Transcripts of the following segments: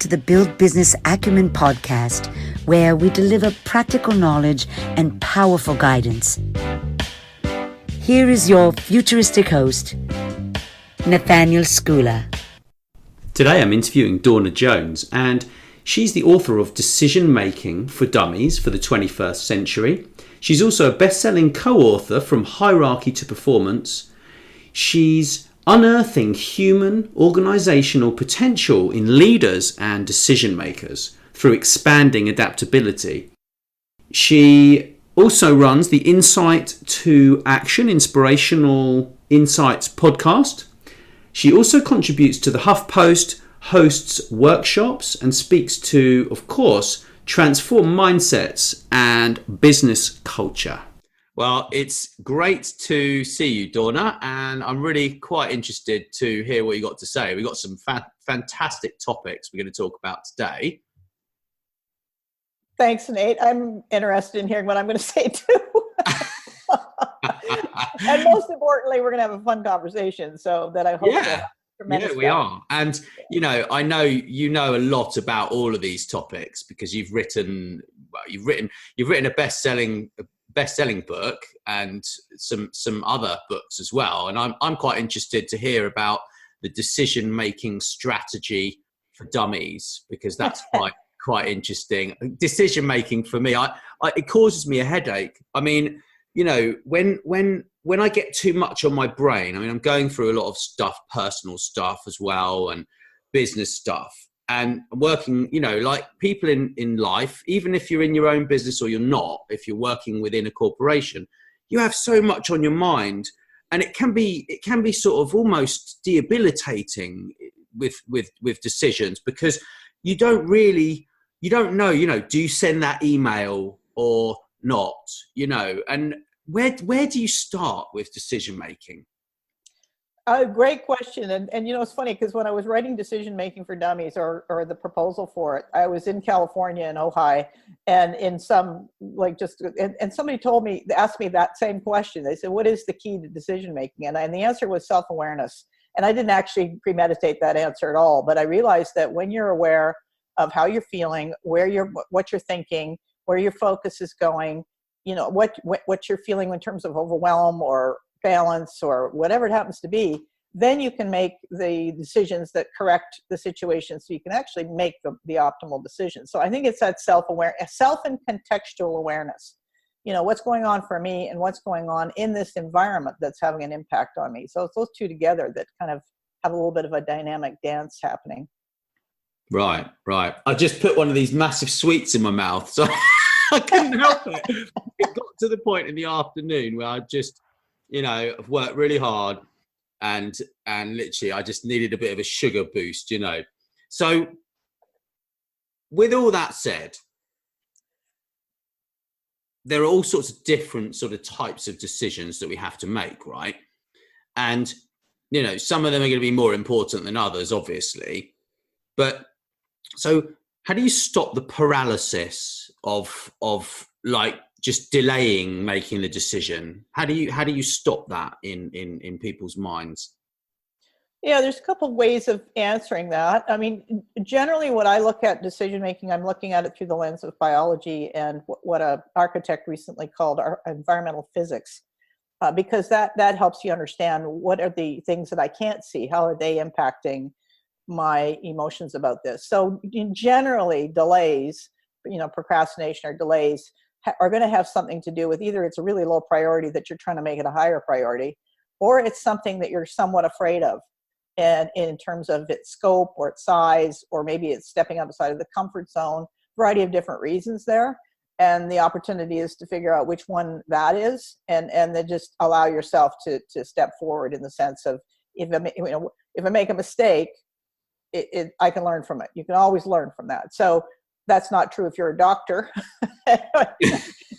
to the Build Business Acumen podcast, where we deliver practical knowledge and powerful guidance. Here is your futuristic host, Nathaniel Schooler. Today I'm interviewing Dawna Jones, and she's the author of Decision Making for Dummies for the 21st Century. She's also a best-selling co-author From Hierarchy to Performance. She's unearthing human organisational potential in leaders and decision makers through expanding adaptability. She also runs the Insight to Action Inspirational Insights Podcast. She also contributes to the Huffington Post, hosts workshops and speaks to, of course, transform mindsets and business culture. Well, it's great to see you, Dawna, and I'm really quite interested to hear what you got to say. We've got some fantastic topics we're going to talk about today. Thanks, Nate. I'm interested in hearing what I'm going to say too. And most importantly, we're going to have a fun conversation, so that I hope we are. And I know you know a lot about all of these topics because you've written a best-selling book and some other books as well. And I'm quite interested to hear about the decision-making strategy for dummies, because that's quite interesting. Decision-making for me, it causes me a headache. I mean, when I get too much on my brain, I mean, I'm going through a lot of stuff, personal stuff as well, and business stuff. And working, like people in life, even if you're in your own business or you're not, if you're working within a corporation, you have so much on your mind, and it can be sort of almost debilitating with decisions, because you don't know, do you send that email or not, and where do you start with decision making? Great question. And it's funny because when I was writing Decision Making for Dummies or the proposal for it, I was in California in Ojai, and in some and somebody asked me that same question. They said, what is the key to decision making? And the answer was self-awareness. And I didn't actually premeditate that answer at all, but I realized that when you're aware of how you're feeling, what you're thinking, where your focus is going, what you're feeling in terms of overwhelm or balance or whatever it happens to be, then you can make the decisions that correct the situation, so you can actually make the optimal decision. So I think it's that self-awareness, self and contextual awareness. What's going on for me and what's going on in this environment that's having an impact on me. So it's those two together that kind of have a little bit of a dynamic dance happening. Right. I just put one of these massive sweets in my mouth, so I couldn't help it. It got to the point in the afternoon where I just, I've worked really hard, and literally I just needed a bit of a sugar boost, So with all that said, there are all sorts of different sort of types of decisions that we have to make, right? And, some of them are going to be more important than others, obviously. But so how do you stop the paralysis of like just delaying making the decision? How do you stop that in people's minds? Yeah, there's a couple of ways of answering that. I mean, generally when I look at decision making, I'm looking at it through the lens of biology and what an architect recently called environmental physics, because that helps you understand what are the things that I can't see, how are they impacting my emotions about this. So generally delays, procrastination or delays are going to have something to do with either it's a really low priority that you're trying to make it a higher priority, or it's something that you're somewhat afraid of, and in terms of its scope or its size, or maybe it's stepping outside of the comfort zone, variety of different reasons there. And the opportunity is to figure out which one that is, and then just allow yourself to step forward in the sense of, if I make a mistake, I can learn from it. You can always learn from that. So that's not true if you're a doctor,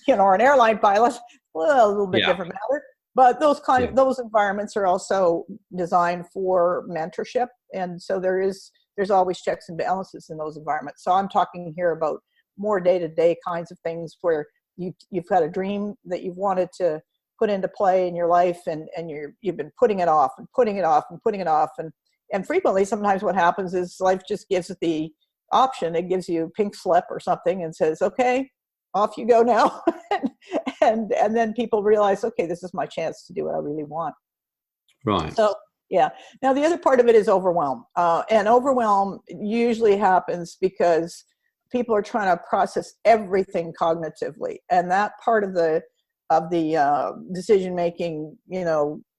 or an airline pilot. Well, a little bit different matter. But those environments are also designed for mentorship, and so there's always checks and balances in those environments. So I'm talking here about more day-to-day kinds of things where you've got a dream that you've wanted to put into play in your life, and you've been putting it off and putting it off and putting it off, and frequently sometimes what happens is life just gives the option. It gives you a pink slip or something and says, okay, off you go now. and then people realize, okay, this is my chance to do what I really want. Right. So, yeah. Now, the other part of it is overwhelm. And overwhelm usually happens because people are trying to process everything cognitively. And that part of the decision-making,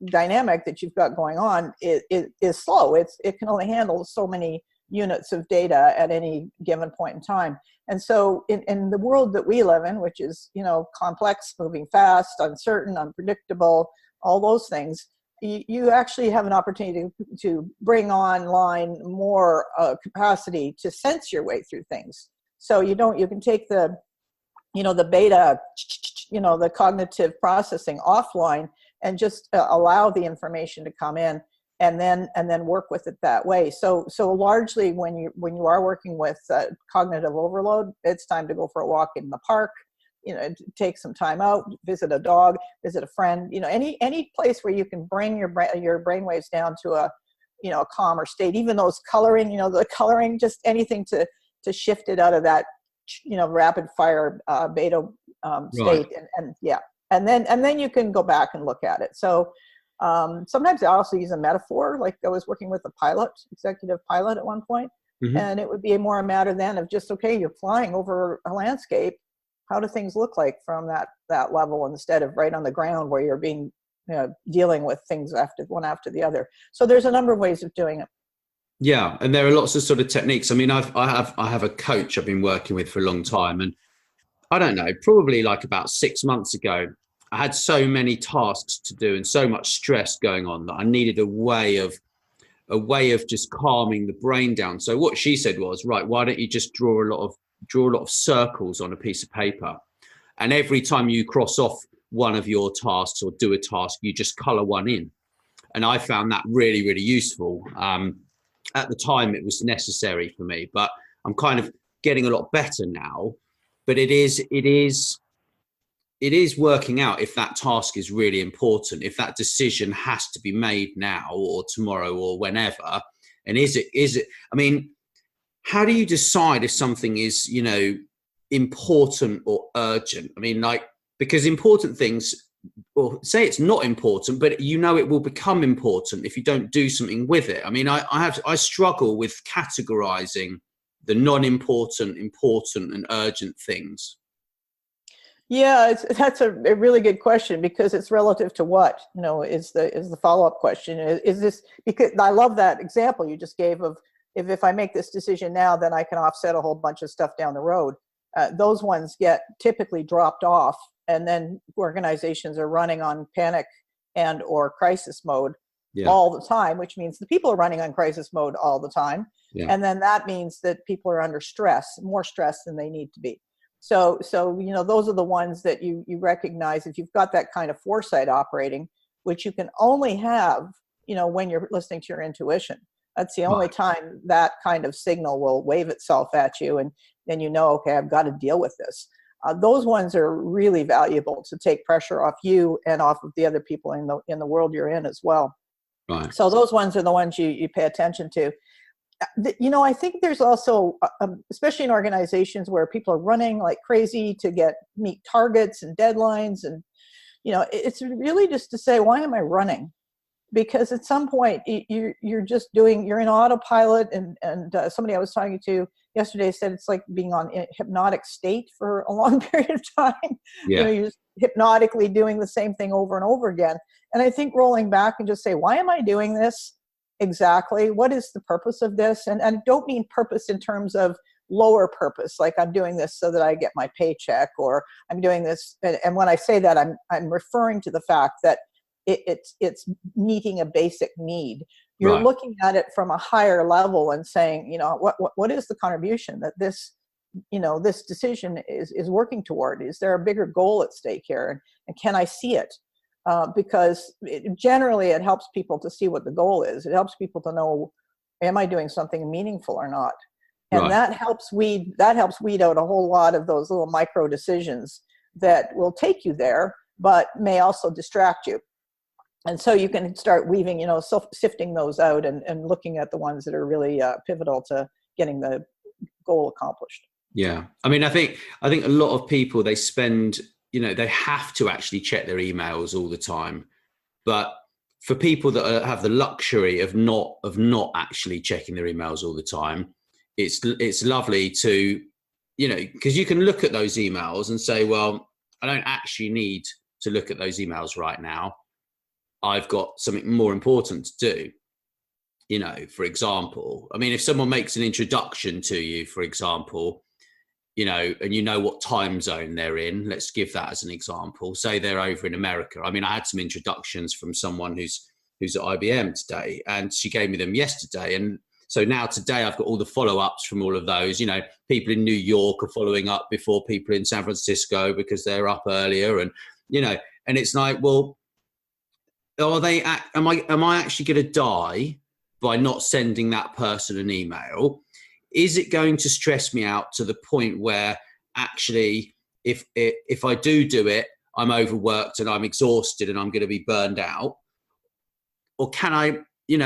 dynamic that you've got going on is slow. It can only handle so many units of data at any given point in time. And so in the world that we live in, which is, complex, moving fast, uncertain, unpredictable, all those things, you actually have an opportunity to bring online more capacity to sense your way through things. So you can take the beta, the cognitive processing offline and just allow the information to come in and then work with it that way. So largely when you are working with cognitive overload, it's time to go for a walk in the park, take some time out, visit a dog, visit a friend, any place where you can bring your brainwaves down to a calmer state. Even those coloring, just anything to shift it out of that, rapid fire beta state. Right. And then you can go back and look at it. So sometimes I also use a metaphor. Like I was working with a executive pilot at one point, and it would be more a matter then of just, okay, you're flying over a landscape. How do things look like from that level instead of right on the ground where you're being, dealing with things one after the other. So there's a number of ways of doing it. Yeah, and there are lots of sort of techniques. I mean, I have a coach I've been working with for a long time, and I don't know, probably like about 6 months ago, I had so many tasks to do and so much stress going on that I needed a way of just calming the brain down. So what she said was, right, why don't you just draw a lot of circles on a piece of paper, and every time you cross off one of your tasks or do a task, you just color one in. And I found that really, really useful. At the time it was necessary for me, but I'm kind of getting a lot better now. But it is working out if that task is really important, if that decision has to be made now or tomorrow or whenever. And is it, I mean, how do you decide if something is, important or urgent? I mean, because important things, or say it's not important, but it will become important if you don't do something with it. I mean, I struggle with categorizing the non-important, important, and urgent things. Yeah, that's a really good question, because it's relative to what, is the follow-up question. Is this, because I love that example you just gave of if I make this decision now, then I can offset a whole bunch of stuff down the road. Those ones get typically dropped off, and then organizations are running on panic and or crisis mode all the time, which means the people are running on crisis mode all the time. Yeah. And then that means that people are under stress, more stress than they need to be. So those are the ones that you recognize if you've got that kind of foresight operating, which you can only have, when you're listening to your intuition. That's the only time that kind of signal will wave itself at you, and then okay, I've got to deal with this. Those ones are really valuable to take pressure off you and off of the other people in the world you're in as well. Right. So those ones are the ones you pay attention to. I think there's also, especially in organizations where people are running like crazy to meet targets and deadlines, and it's really just to say, why am I running? Because at some point you're in autopilot, and somebody I was talking to yesterday said it's like being on a hypnotic state for a long period of time. Yeah. You're just hypnotically doing the same thing over and over again. And I think rolling back and just say, why am I doing this exactly? What is the purpose of this? And I don't mean purpose in terms of lower purpose, like I'm doing this so that I get my paycheck, or I'm doing this. And when I say that, I'm referring to the fact that it's meeting a basic need. You're looking at it from a higher level and saying, what is the contribution that this decision is working toward? Is there a bigger goal at stake here? And can I see it? Because generally it helps people to see what the goal is. It helps people to know, am I doing something meaningful or not? And that helps weed out a whole lot of those little micro decisions that will take you there, but may also distract you. And so you can start weaving, sifting those out and looking at the ones that are really pivotal to getting the goal accomplished. Yeah. I mean, I think a lot of people, they spend, they have to actually check their emails all the time. But for people that have the luxury of not actually checking their emails all the time, it's lovely to, because you can look at those emails and say, well, I don't actually need to look at those emails right now. I've got something more important to do. For example, I mean, if someone makes an introduction to you, for example, and you know what time zone they're in, let's give that as an example. Say they're over in America. I mean, I had some introductions from someone who's at IBM today, and she gave me them yesterday. And so now today I've got all the follow-ups from all of those. People in New York are following up before people in San Francisco because they're up earlier. And, and it's like, well, am I actually going to die by not sending that person an email? Is it going to stress me out to the point where actually, if I do it, I'm overworked and I'm exhausted and I'm going to be burned out? Or can I,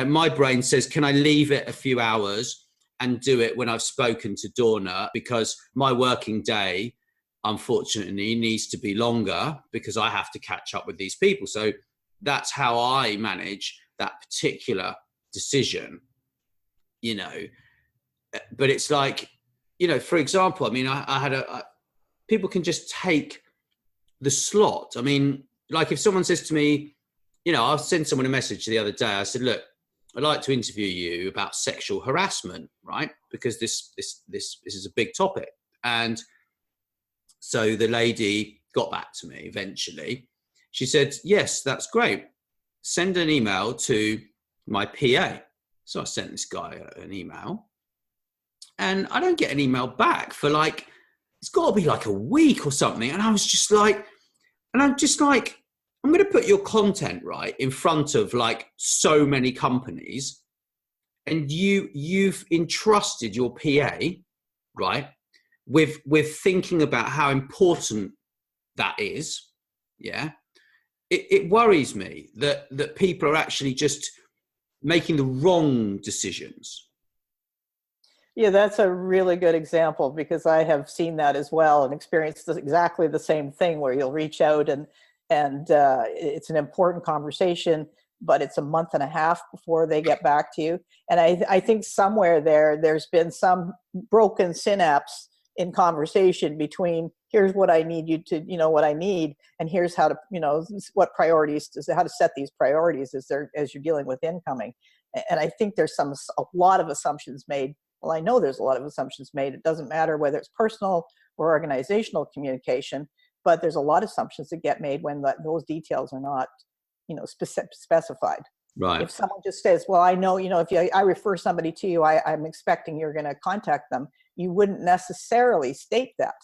my brain says, can I leave it a few hours and do it when I've spoken to Dawna? Because my working day, unfortunately, needs to be longer because I have to catch up with these people. So that's how I manage that particular decision, But it's like, for example, I mean, I had people can just take the slot. I mean, like if someone says to me, I sent someone a message the other day. I said, look, I'd like to interview you about sexual harassment, right? Because this is a big topic. And so the lady got back to me eventually. She said, yes, that's great. Send an email to my PA. So I sent this guy an email. And I don't get an email back for it's got to be like a week or something. And I was just like, I'm going to put your content right in front of so many companies. And you've entrusted your PA, right, with thinking about how important that is. Yeah. It worries me that people are actually just making the wrong decisions. Yeah, that's a really good example because I have seen that as well and experienced exactly the same thing where you'll reach out and it's an important conversation, but it's a month and a half before they get back to you. And I think somewhere there's been some broken synapse in conversation between here's what I need you to, what I need, and here's how to, what priorities, how to set these priorities as you're dealing with incoming. And I think there's a lot of assumptions made. Well, I know there's a lot of assumptions made. It doesn't matter whether it's personal or organizational communication, but there's a lot of assumptions that get made when those details are not, specified. Right. If someone just says, well, I know, if I refer somebody to you, I'm expecting you're going to contact them. You wouldn't necessarily state that.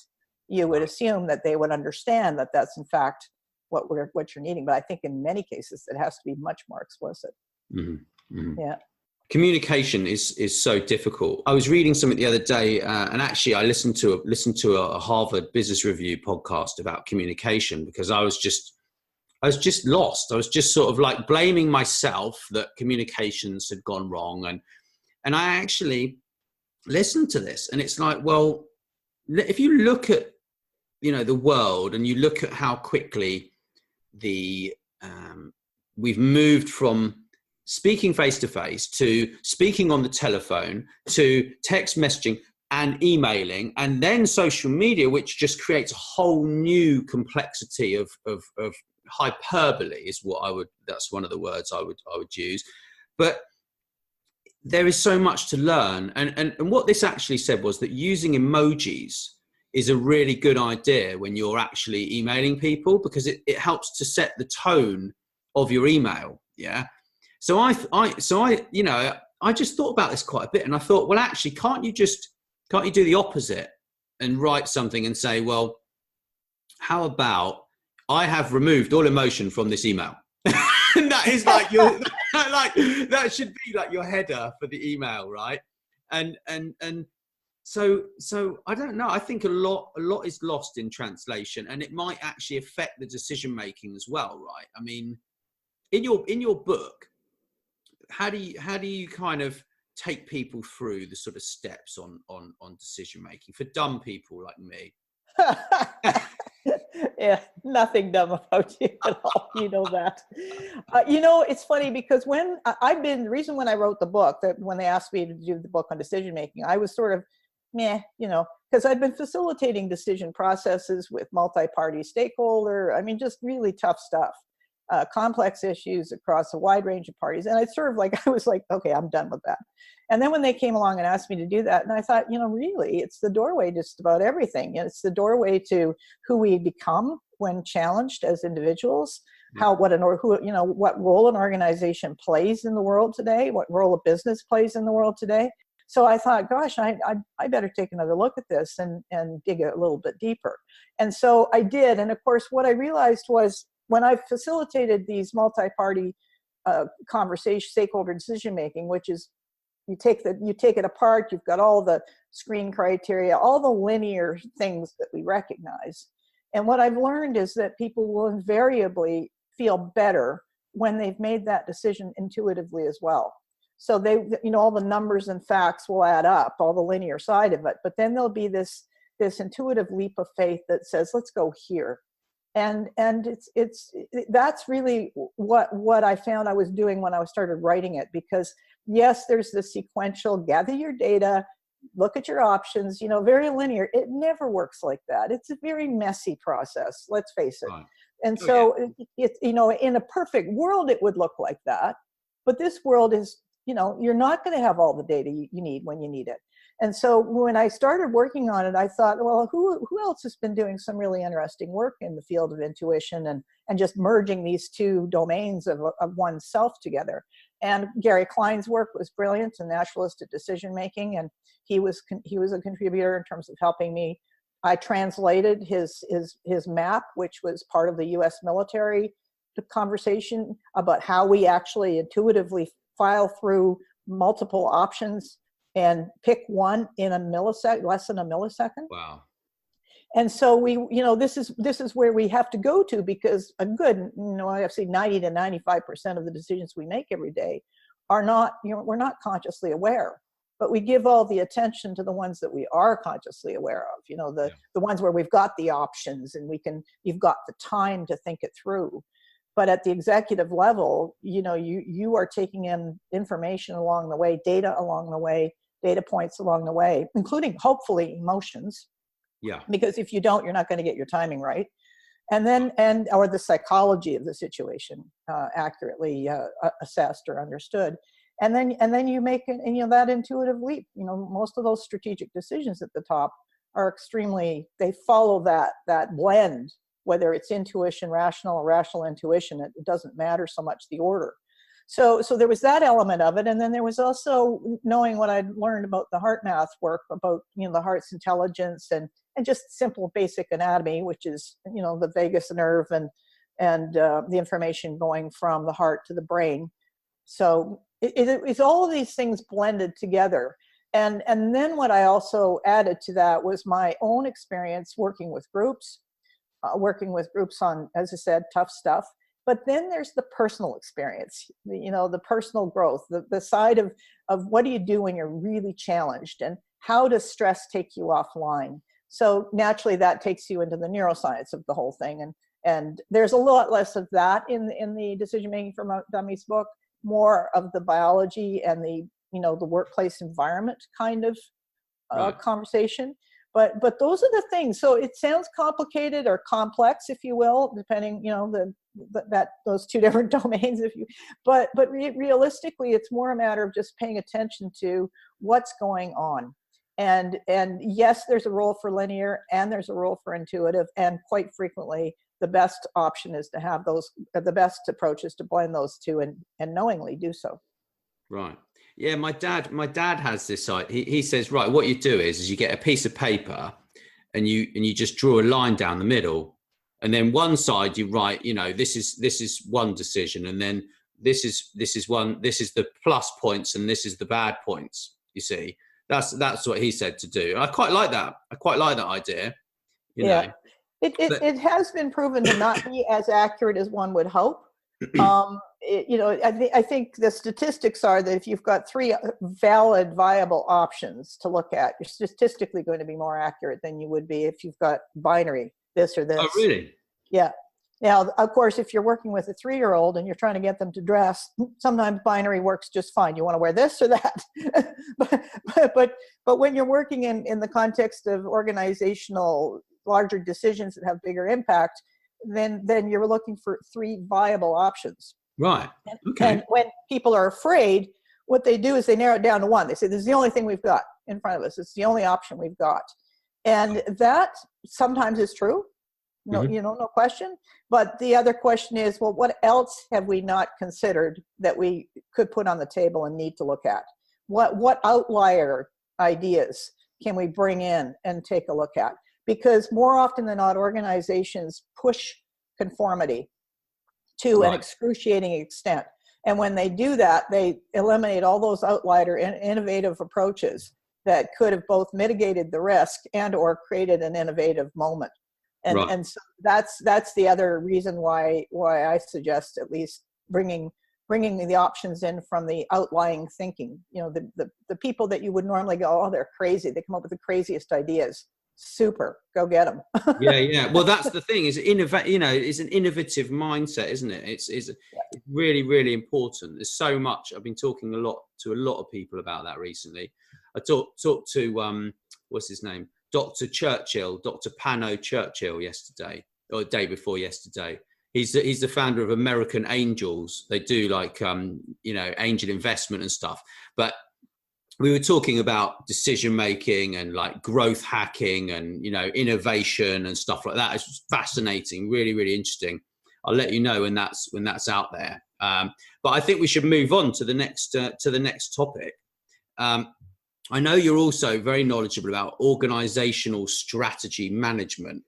You would assume that they would understand that that's in fact what you're needing. But I think in many cases, it has to be much more explicit. Mm-hmm. Mm-hmm. Yeah. Communication is so difficult. I was reading something the other day, and actually I listened to a Harvard Business Review podcast about communication because I was just lost. I was just sort of blaming myself that communications had gone wrong, and I actually listened to this, and it's like, well, if you look at the world and you look at how quickly we've moved from speaking face-to-face to speaking on the telephone to text messaging and emailing and then social media, which just creates a whole new complexity of hyperbole is that's one of the words I would use. But there is so much to learn. And what this actually said was that using emojis is a really good idea when you're actually emailing people because it helps to set the tone of your email. Yeah. So I just thought about this quite a bit and I thought, well, actually, can't you do the opposite and write something and say, well, how about I have removed all emotion from this email? And that is that should be your header for the email, right? And so I don't know. I think a lot is lost in translation, and it might actually affect the decision making as well, right? I mean, in your book, how do you kind of take people through the sort of steps on decision making for dumb people like me? Yeah, nothing dumb about you at all. You know that. It's funny because when the reason when I wrote the book, that when they asked me to do the book on decision making, I was sort of meh, because I'd been facilitating decision processes with multi-party stakeholder. I mean, just really tough stuff, complex issues across a wide range of parties. And I was like, okay, I'm done with that. And then when they came along and asked me to do that, and I thought, really, it's the doorway to just about everything. It's the doorway to who we become when challenged as individuals, what role an organization plays in the world today, what role a business plays in the world today. So I thought, gosh, I better take another look at this and dig a little bit deeper. And so I did. And of course, what I realized was when I facilitated these multi-party conversation, stakeholder decision making, which is you take it apart, you've got all the screen criteria, all the linear things that we recognize. And what I've learned is that people will invariably feel better when they've made that decision intuitively as well. So all the numbers and facts will add up, all the linear side of it, but then there'll be this intuitive leap of faith that says, let's go here. And that's really what I found I was doing when I started writing it, because yes, there's the sequential, gather your data, look at your options, very linear. It never works like that. It's a very messy process, let's face it. Right. And so it's in a perfect world, it would look like that. But this world is, you're not going to have all the data you need when you need it. And so when I started working on it, I thought, well, who else has been doing some really interesting work in the field of intuition and just merging these two domains of oneself together? And Gary Klein's work was brilliant in naturalistic decision making, and he was a contributor in terms of helping me. I translated his map, which was part of the U.S. military conversation about how we actually intuitively file through multiple options and pick one in less than a millisecond. Wow. And so this is where we have to go to, because I have seen 90 to 95% of the decisions we make every day are not, we're not consciously aware, but we give all the attention to the ones that we are consciously aware of, the ones where we've got the options and you've got the time to think it through. But at the executive level, you are taking in information along the way, data along the way, data points along the way, including hopefully emotions. Yeah. Because if you don't, you're not going to get your timing right. Or the psychology of the situation accurately assessed or understood. And then you make that intuitive leap. Most of those strategic decisions at the top are they follow that blend, whether it's intuition, rational or rational intuition. It doesn't matter so much the order. So there was that element of it. And then there was also knowing what I'd learned about the heart math work, about, the heart's intelligence and just simple basic anatomy, which is, the vagus nerve and the information going from the heart to the brain. So it's all of these things blended together. And then what I also added to that was my own experience working with groups on, as I said, tough stuff. But then there's the personal experience, the personal growth, the side of what do you do when you're really challenged, and how does stress take you offline? So naturally that takes you into the neuroscience of the whole thing. And there's a lot less of that in the Decision Making for Dummies book, more of the biology and the workplace environment kind of conversation. But those are the things. So it sounds complicated or complex, if you will, depending, those two different domains. But realistically, it's more a matter of just paying attention to what's going on. And yes, there's a role for linear and there's a role for intuitive. And quite frequently, the best option is to have the best approach is to blend those two and knowingly do so. Right. Yeah, my dad has this side. He says, right, what you do is you get a piece of paper and you just draw a line down the middle, and then one side you write, this is one decision, and then this is the plus points and this is the bad points. You see, that's what he said to do. And I quite like that. I quite like that idea. You know. It has been proven to not be as accurate as one would hope. I think the statistics are that if you've got 3 valid, viable options to look at, you're statistically going to be more accurate than you would be if you've got binary, this or this. Oh, really? Yeah. Now, of course, if you're working with a 3-year-old and you're trying to get them to dress, sometimes binary works just fine. You want to wear this or that. but when you're working in the context of organizational, larger decisions that have bigger impact, then you're looking for 3 viable options. Right. Okay. And when people are afraid, what they do is they narrow it down to 1. They say, this is the only thing we've got in front of us. It's the only option we've got. And that sometimes is true. No, no question. But the other question is, well, what else have we not considered that we could put on the table and need to look at? What outlier ideas can we bring in and take a look at? Because more often than not, organizations push conformity to an excruciating extent. And when they do that, they eliminate all those outlier and innovative approaches that could have both mitigated the risk and or created an innovative moment. And so that's the other reason why I suggest at least bringing the options in from the outlying thinking. The people that you would normally go, oh, they're crazy. They come up with the craziest ideas. Super, go get them. Yeah. Well, that's the thing. Is it's an innovative mindset, isn't it? It's really, really important. There's so much. I've been talking to a lot of people about that recently. I talked to what's his name, Dr. Pano Churchill yesterday, or the day before yesterday. He's the founder of American Angels. They do like angel investment and stuff. But we were talking about decision making and like growth hacking and innovation and stuff like that. It's fascinating, really, really interesting. I'll let you know when that's out there. But I think we should move on to the next topic. I know you're also very knowledgeable about organizational strategy management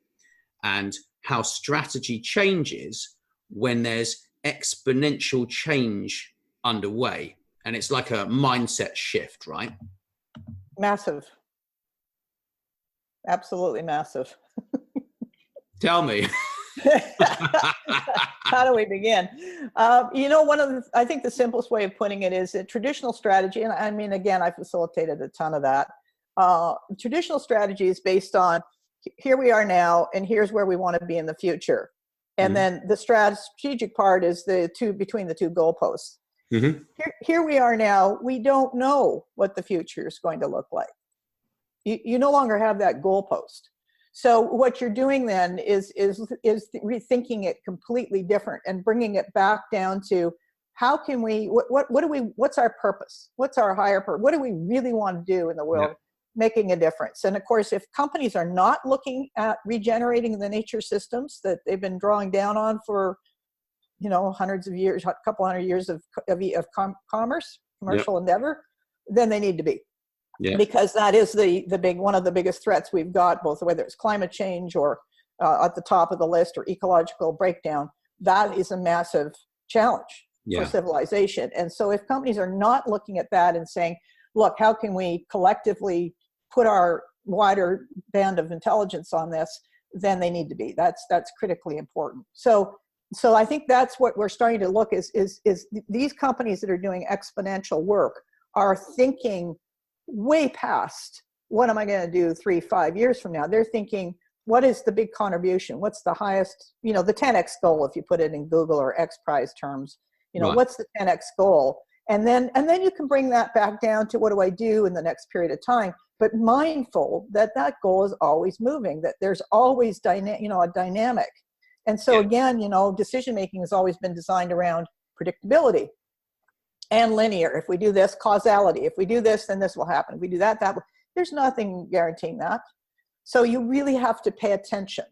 and how strategy changes when there's exponential change underway. And it's like a mindset shift, right? Massive. Absolutely massive. Tell me. How do we begin? I think the simplest way of putting it is that traditional strategy, and I mean, again, I facilitated a ton of that. Traditional strategy is based on here we are now, and here's where we want to be in the future. And then the strategic part is between the 2 goalposts. Here we are now. We don't know what the future is going to look like. You no longer have that goalpost. So what you're doing then is rethinking it completely different and bringing it back down to how can we, what's our purpose? What's our higher purpose? What do we really want to do in the world, making a difference? And of course, if companies are not looking at regenerating the nature systems that they've been drawing down on for, hundreds of years, a couple hundred years of commerce, commercial endeavor, then they need to be. Yeah. Because that is one of the biggest threats we've got, both whether it's climate change or at the top of the list or ecological breakdown. That is a massive challenge for civilization. And so if companies are not looking at that and saying, look, how can we collectively put our wider band of intelligence on this, then they need to be. That's critically important. So I think that's what we're starting to look is these companies that are doing exponential work are thinking way past what am I going to do 3-5 years from now. They're thinking, what is the big contribution? What's the highest, the 10x goal, if you put it in Google or X Prize terms, what's the 10x goal? And then you can bring that back down to what do I do in the next period of time, but mindful that goal is always moving, that there's always a dynamic. And so again, decision-making has always been designed around predictability and linear. If we do this, causality. If we do this, then this will happen. If we do that, there's nothing guaranteeing that. So you really have to pay attention.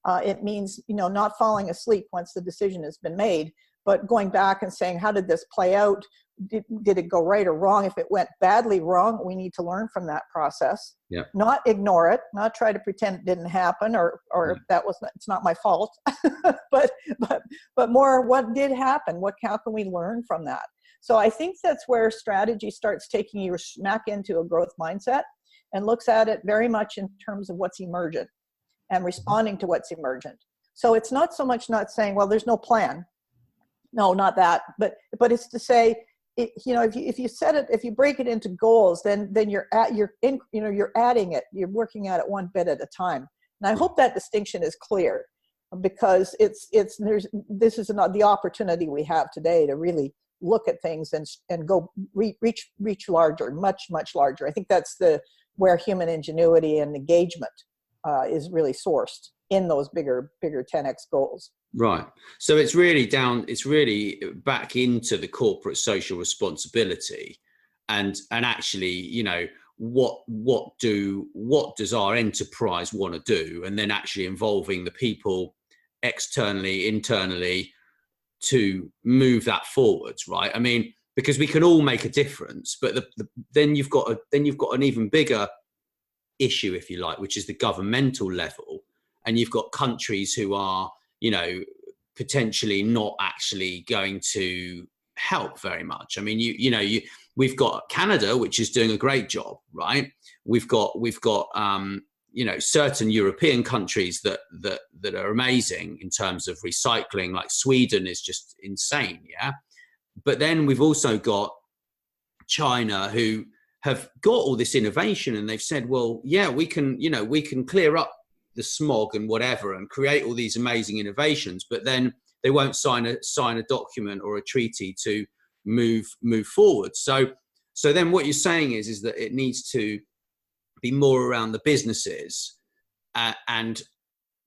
It means, not falling asleep once the decision has been made, but going back and saying, how did this play out? Did it go right or wrong? If it went badly wrong, we need to learn from that process. Yeah. Not ignore it, not try to pretend it didn't happen or it's not my fault, but more what did happen? How can we learn from that? So I think that's where strategy starts taking you smack into a growth mindset and looks at it very much in terms of what's emergent and responding to what's emergent. So it's not so much not saying, well, there's no plan. No, not that, but it's to say, if you set it, if you break it into goals, then you're adding it, you're working at it one bit at a time. And I hope that distinction is clear, because this is not the opportunity we have today to really look at things and go reach larger, much larger. I think that's where human ingenuity and engagement is really sourced in those bigger 10x goals. Right. So it's really back into the corporate social responsibility, and actually, what does our enterprise want to do, and then actually involving the people externally, internally, to move that forwards, right? I mean, because we can all make a difference, but then you've got an even bigger issue, if you like, which is the governmental level, and you've got countries who are, potentially not actually going to help very much. I mean, we've got Canada, which is doing a great job, right? We've got certain European countries that are amazing in terms of recycling, like Sweden is just insane, yeah. But then we've also got China, who have got all this innovation, and they've said, well, yeah, we can clear up the smog and whatever and create all these amazing innovations, but then they won't sign a document or a treaty to move forward. So then what you're saying is that it needs to be more around the businesses, and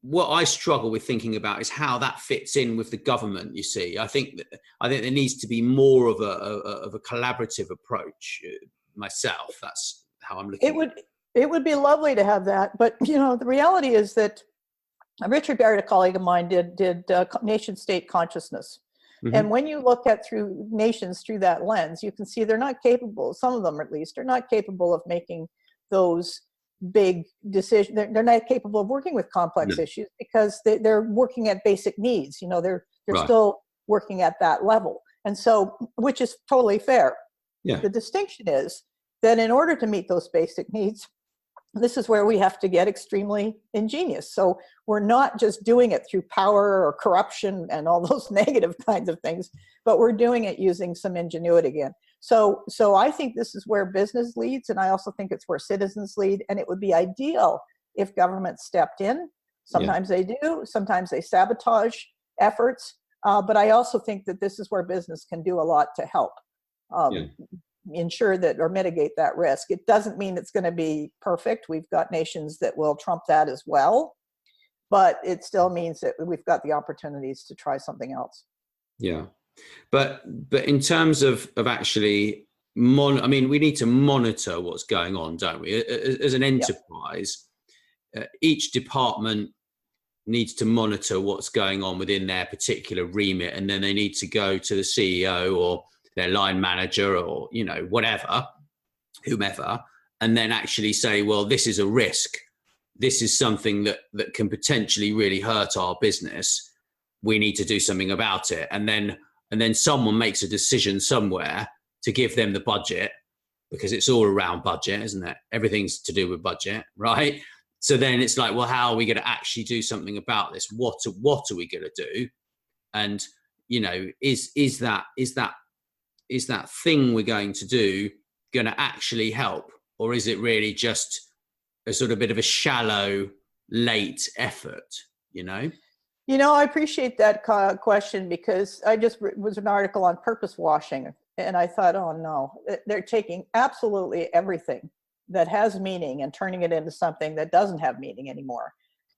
what I struggle with thinking about is how that fits in with the government. You see, I think there needs to be more of a collaborative approach. Myself, that's how I'm looking. It would be lovely to have that, but the reality is that Richard Barrett, a colleague of mine, did nation state consciousness. Mm-hmm. And when you look at through nations through that lens, you can see they're not capable, some of them at least, are not capable of making those big decisions. They're not capable of working with complex issues, because they're working at basic needs. They're right. Still working at that level. And so, which is totally fair. Yeah. The distinction is that in order to meet those basic needs, this is where we have to get extremely ingenious. So we're not just doing it through power or corruption and all those negative kinds of things, but we're doing it using some ingenuity again. So I think this is where business leads, and I also think it's where citizens lead, and it would be ideal if government stepped in. Sometimes they do, sometimes they sabotage efforts, but I also think that this is where business can do a lot to help. Ensure that or mitigate that risk. It doesn't mean it's going to be perfect. We've got nations that will trump that as well, but it still means that we've got the opportunities to try something else. Yeah, but in terms of actually, we need to monitor what's going on, don't we? As an enterprise, each department needs to monitor what's going on within their particular remit, and then they need to go to the CEO or their line manager or, whomever, and then actually say, well, this is a risk. This is something that can potentially really hurt our business. We need to do something about it. And then someone makes a decision somewhere to give them the budget, because it's all around budget, isn't it? Everything's to do with budget, right? So then it's like, well, how are we going to actually do something about this? What are we going to do? And, is that thing we're going to do going to actually help, or is it really just a sort of bit of a shallow, late effort? I appreciate that question, because I just was an article on purpose washing, and I thought, oh no, they're taking absolutely everything that has meaning and turning it into something that doesn't have meaning anymore.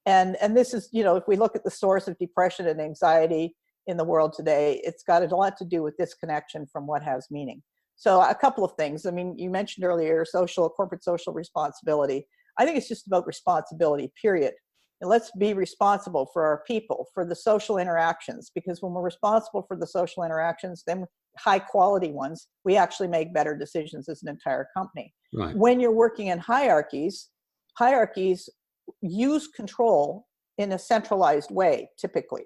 And this is, if we look at the source of depression and anxiety in the world today, it's got a lot to do with disconnection from what has meaning. So a couple of things. I mean, you mentioned earlier corporate social responsibility. I think it's just about responsibility, period. And let's be responsible for our people, for the social interactions, because when we're responsible for the social interactions, then high quality ones, we actually make better decisions as an entire company. Right. When you're working in hierarchies use control in a centralized way, typically.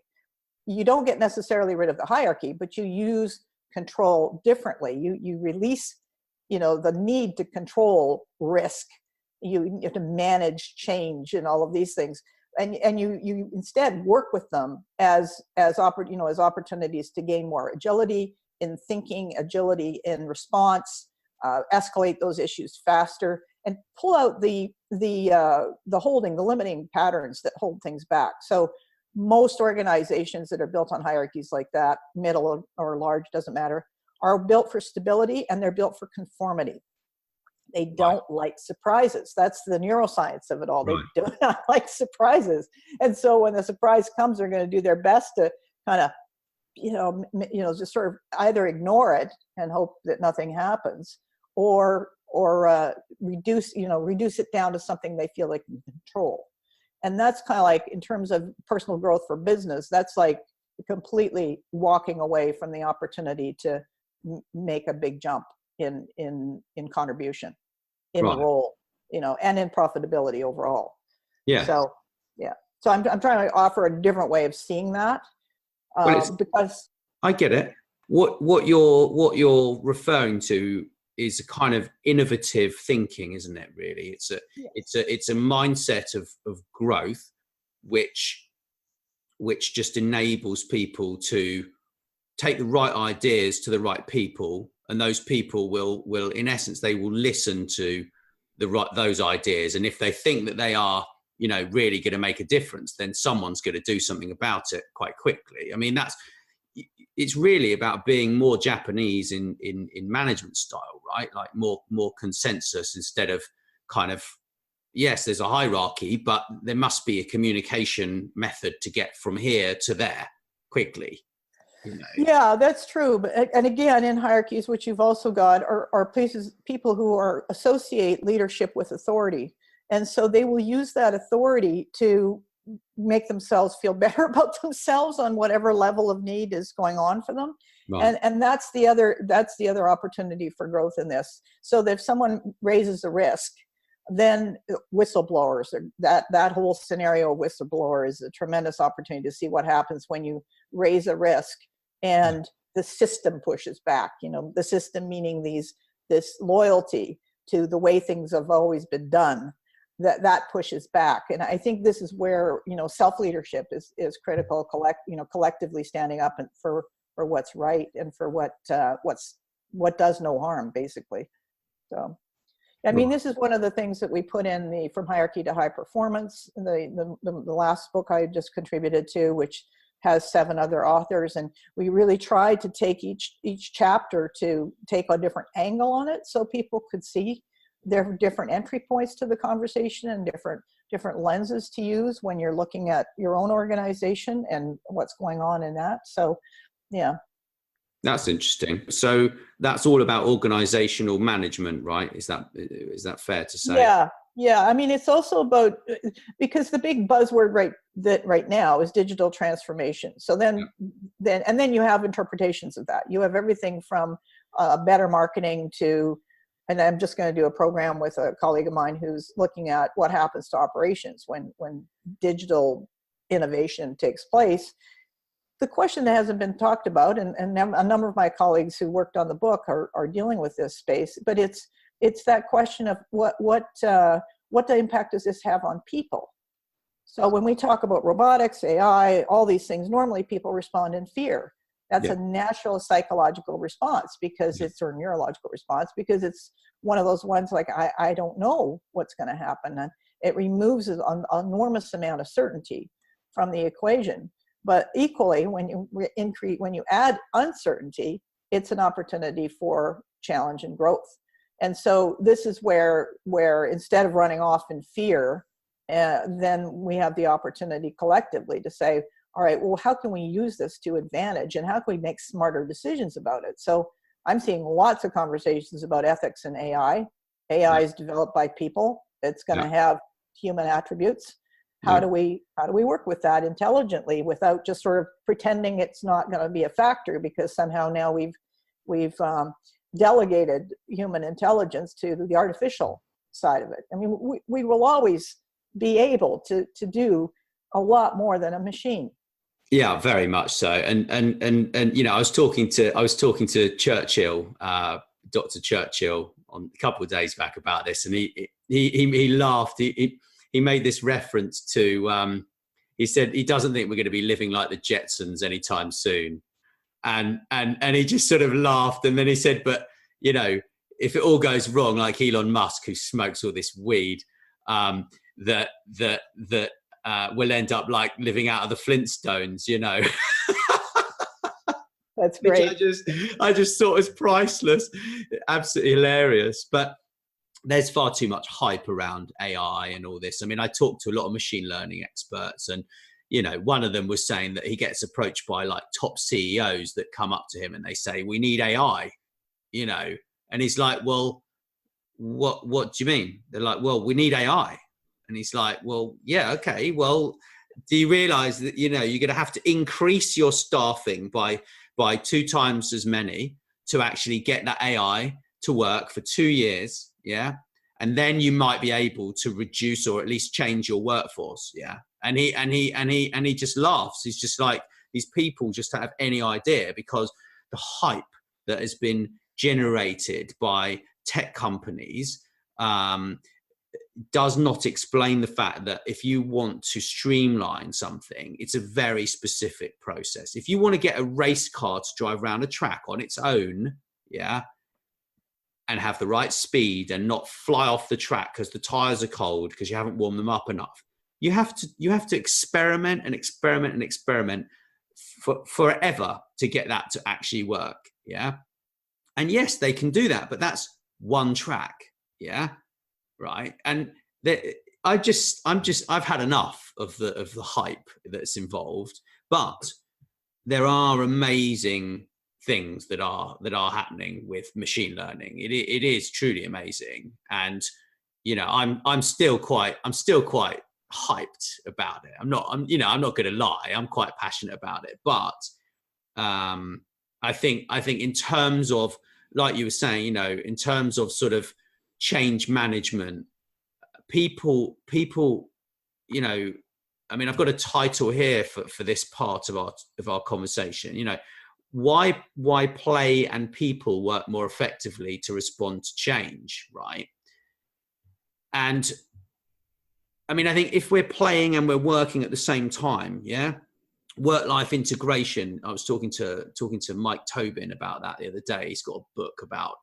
You don't get necessarily rid of the hierarchy, but you use control differently. You release, the need to control risk. You have to manage change and all of these things. and you instead work with them as opportunities to gain more agility in thinking, agility in response, escalate those issues faster, and pull out the limiting patterns that hold things back. So most organizations that are built on hierarchies like that, middle or large, doesn't matter, are built for stability, and they're built for conformity. They don't like surprises. That's the neuroscience of it all. They do not like surprises. And so when the surprise comes, they're going to do their best to kind of, just sort of either ignore it and hope that nothing happens, or reduce it down to something they feel they can control. And that's kind of like, in terms of personal growth for business, that's like completely walking away from the opportunity to make a big jump in contribution, in role, and in profitability overall. Yeah. So I'm trying to offer a different way of seeing that, because I get it. What you're referring to is a kind of innovative thinking, isn't it? Really, it's a mindset of growth, which just enables people to take the right ideas to the right people, and those people will in essence, they will listen to those ideas, and if they think that they are really going to make a difference, then someone's going to do something about it quite quickly. I mean, it's really about being more Japanese in management style, right? Like more consensus instead of kind of, yes, there's a hierarchy, but there must be a communication method to get from here to there quickly. Yeah, that's true. And again, in hierarchies, which you've also got, are people who associate leadership with authority. And so they will use that authority to make themselves feel better about themselves on whatever level of need is going on for them. Right. And that's the other opportunity for growth in this. So that if someone raises a risk, then whistleblowers, that whole scenario, whistleblower, is a tremendous opportunity to see what happens when you raise a risk and the system pushes back. The system meaning this loyalty to the way things have always been done, that pushes back. And I think this is where self-leadership is critical. Collectively standing up and for what's right and for what does no harm, basically. So I mean, this is one of the things that we put in the From Hierarchy to High Performance, the last book I just contributed to, which has 7 other authors, and we really tried to take each chapter to take a different angle on it, so people could see there are different entry points to the conversation and different lenses to use when you're looking at your own organization and what's going on in that. So, yeah. That's interesting. So that's all about organizational management, right? Is that fair to say? Yeah. I mean, it's also about, because the big buzzword right now is digital transformation. So then you have interpretations of that. You have everything from better marketing to, and I'm just going to do a program with a colleague of mine who's looking at what happens to operations when digital innovation takes place. The question that hasn't been talked about, and a number of my colleagues who worked on the book are dealing with this space, but it's that question of what the impact does this have on people? So when we talk about robotics, AI, all these things, normally people respond in fear. That's a natural psychological response or neurological response, because it's one of those ones like, I don't know what's going to happen. And it removes an enormous amount of certainty from the equation. But equally, when you add uncertainty, it's an opportunity for challenge and growth. And so this is where instead of running off in fear, then we have the opportunity collectively to say, all right, well, how can we use this to advantage, and how can we make smarter decisions about it? So I'm seeing lots of conversations about ethics in AI. AI is developed by people. It's going to have human attributes. How do we work with that intelligently without just sort of pretending it's not going to be a factor, because somehow now we've delegated human intelligence to the artificial side of it. I mean, we will always be able to do a lot more than a machine. Yeah, very much so. And I was talking to Churchill, Dr. Churchill, on a couple of days back about this, and he laughed. He made this reference to he said he doesn't think we're going to be living like the Jetsons anytime soon. And he just sort of laughed. And then he said, but, you know, if it all goes wrong, like Elon Musk, who smokes all this weed, that we'll end up like living out of the Flintstones, you know. That's great. Which I just thought was priceless, absolutely hilarious. But there's far too much hype around AI and all this. I mean, I talked to a lot of machine learning experts, and you know, one of them was saying that he gets approached by like top CEOs that come up to him and they say, "We need AI," you know, and he's like, "Well, what do you mean?" They're like, "Well, we need AI," and he's like, "Well, yeah, okay. Well, do you realize that, you know, you're going to have to increase your staffing by 2 times as many to actually get that AI to work for 2 years, yeah, and then you might be able to reduce or at least change your workforce, yeah." And he just laughs. He's just like, these people just don't have any idea, because the hype that has been generated by tech companies does not explain the fact that if you want to streamline something, it's a very specific process. If you want to get a race car to drive around a track on its own, yeah, and have the right speed and not fly off the track because the tires are cold because you haven't warmed them up enough, you have to experiment and experiment and experiment for forever to get that to actually work, yeah. And yes, they can do that, but that's one track, yeah. Right. And I've had enough of the hype that's involved, but there are amazing things that are happening with machine learning. It is truly amazing. And, you know, I'm still quite hyped about it. I'm not going to lie. I'm quite passionate about it, but I think in terms of, like you were saying, you know, in terms of sort of change management, people, you know, I mean, I've got a title here for this part of our conversation, you know, why play and people work more effectively to respond to change, right? And I mean, I think if we're playing and we're working at the same time, yeah, work-life integration. I was talking to Mike Tobin about that the other day. He's got a book about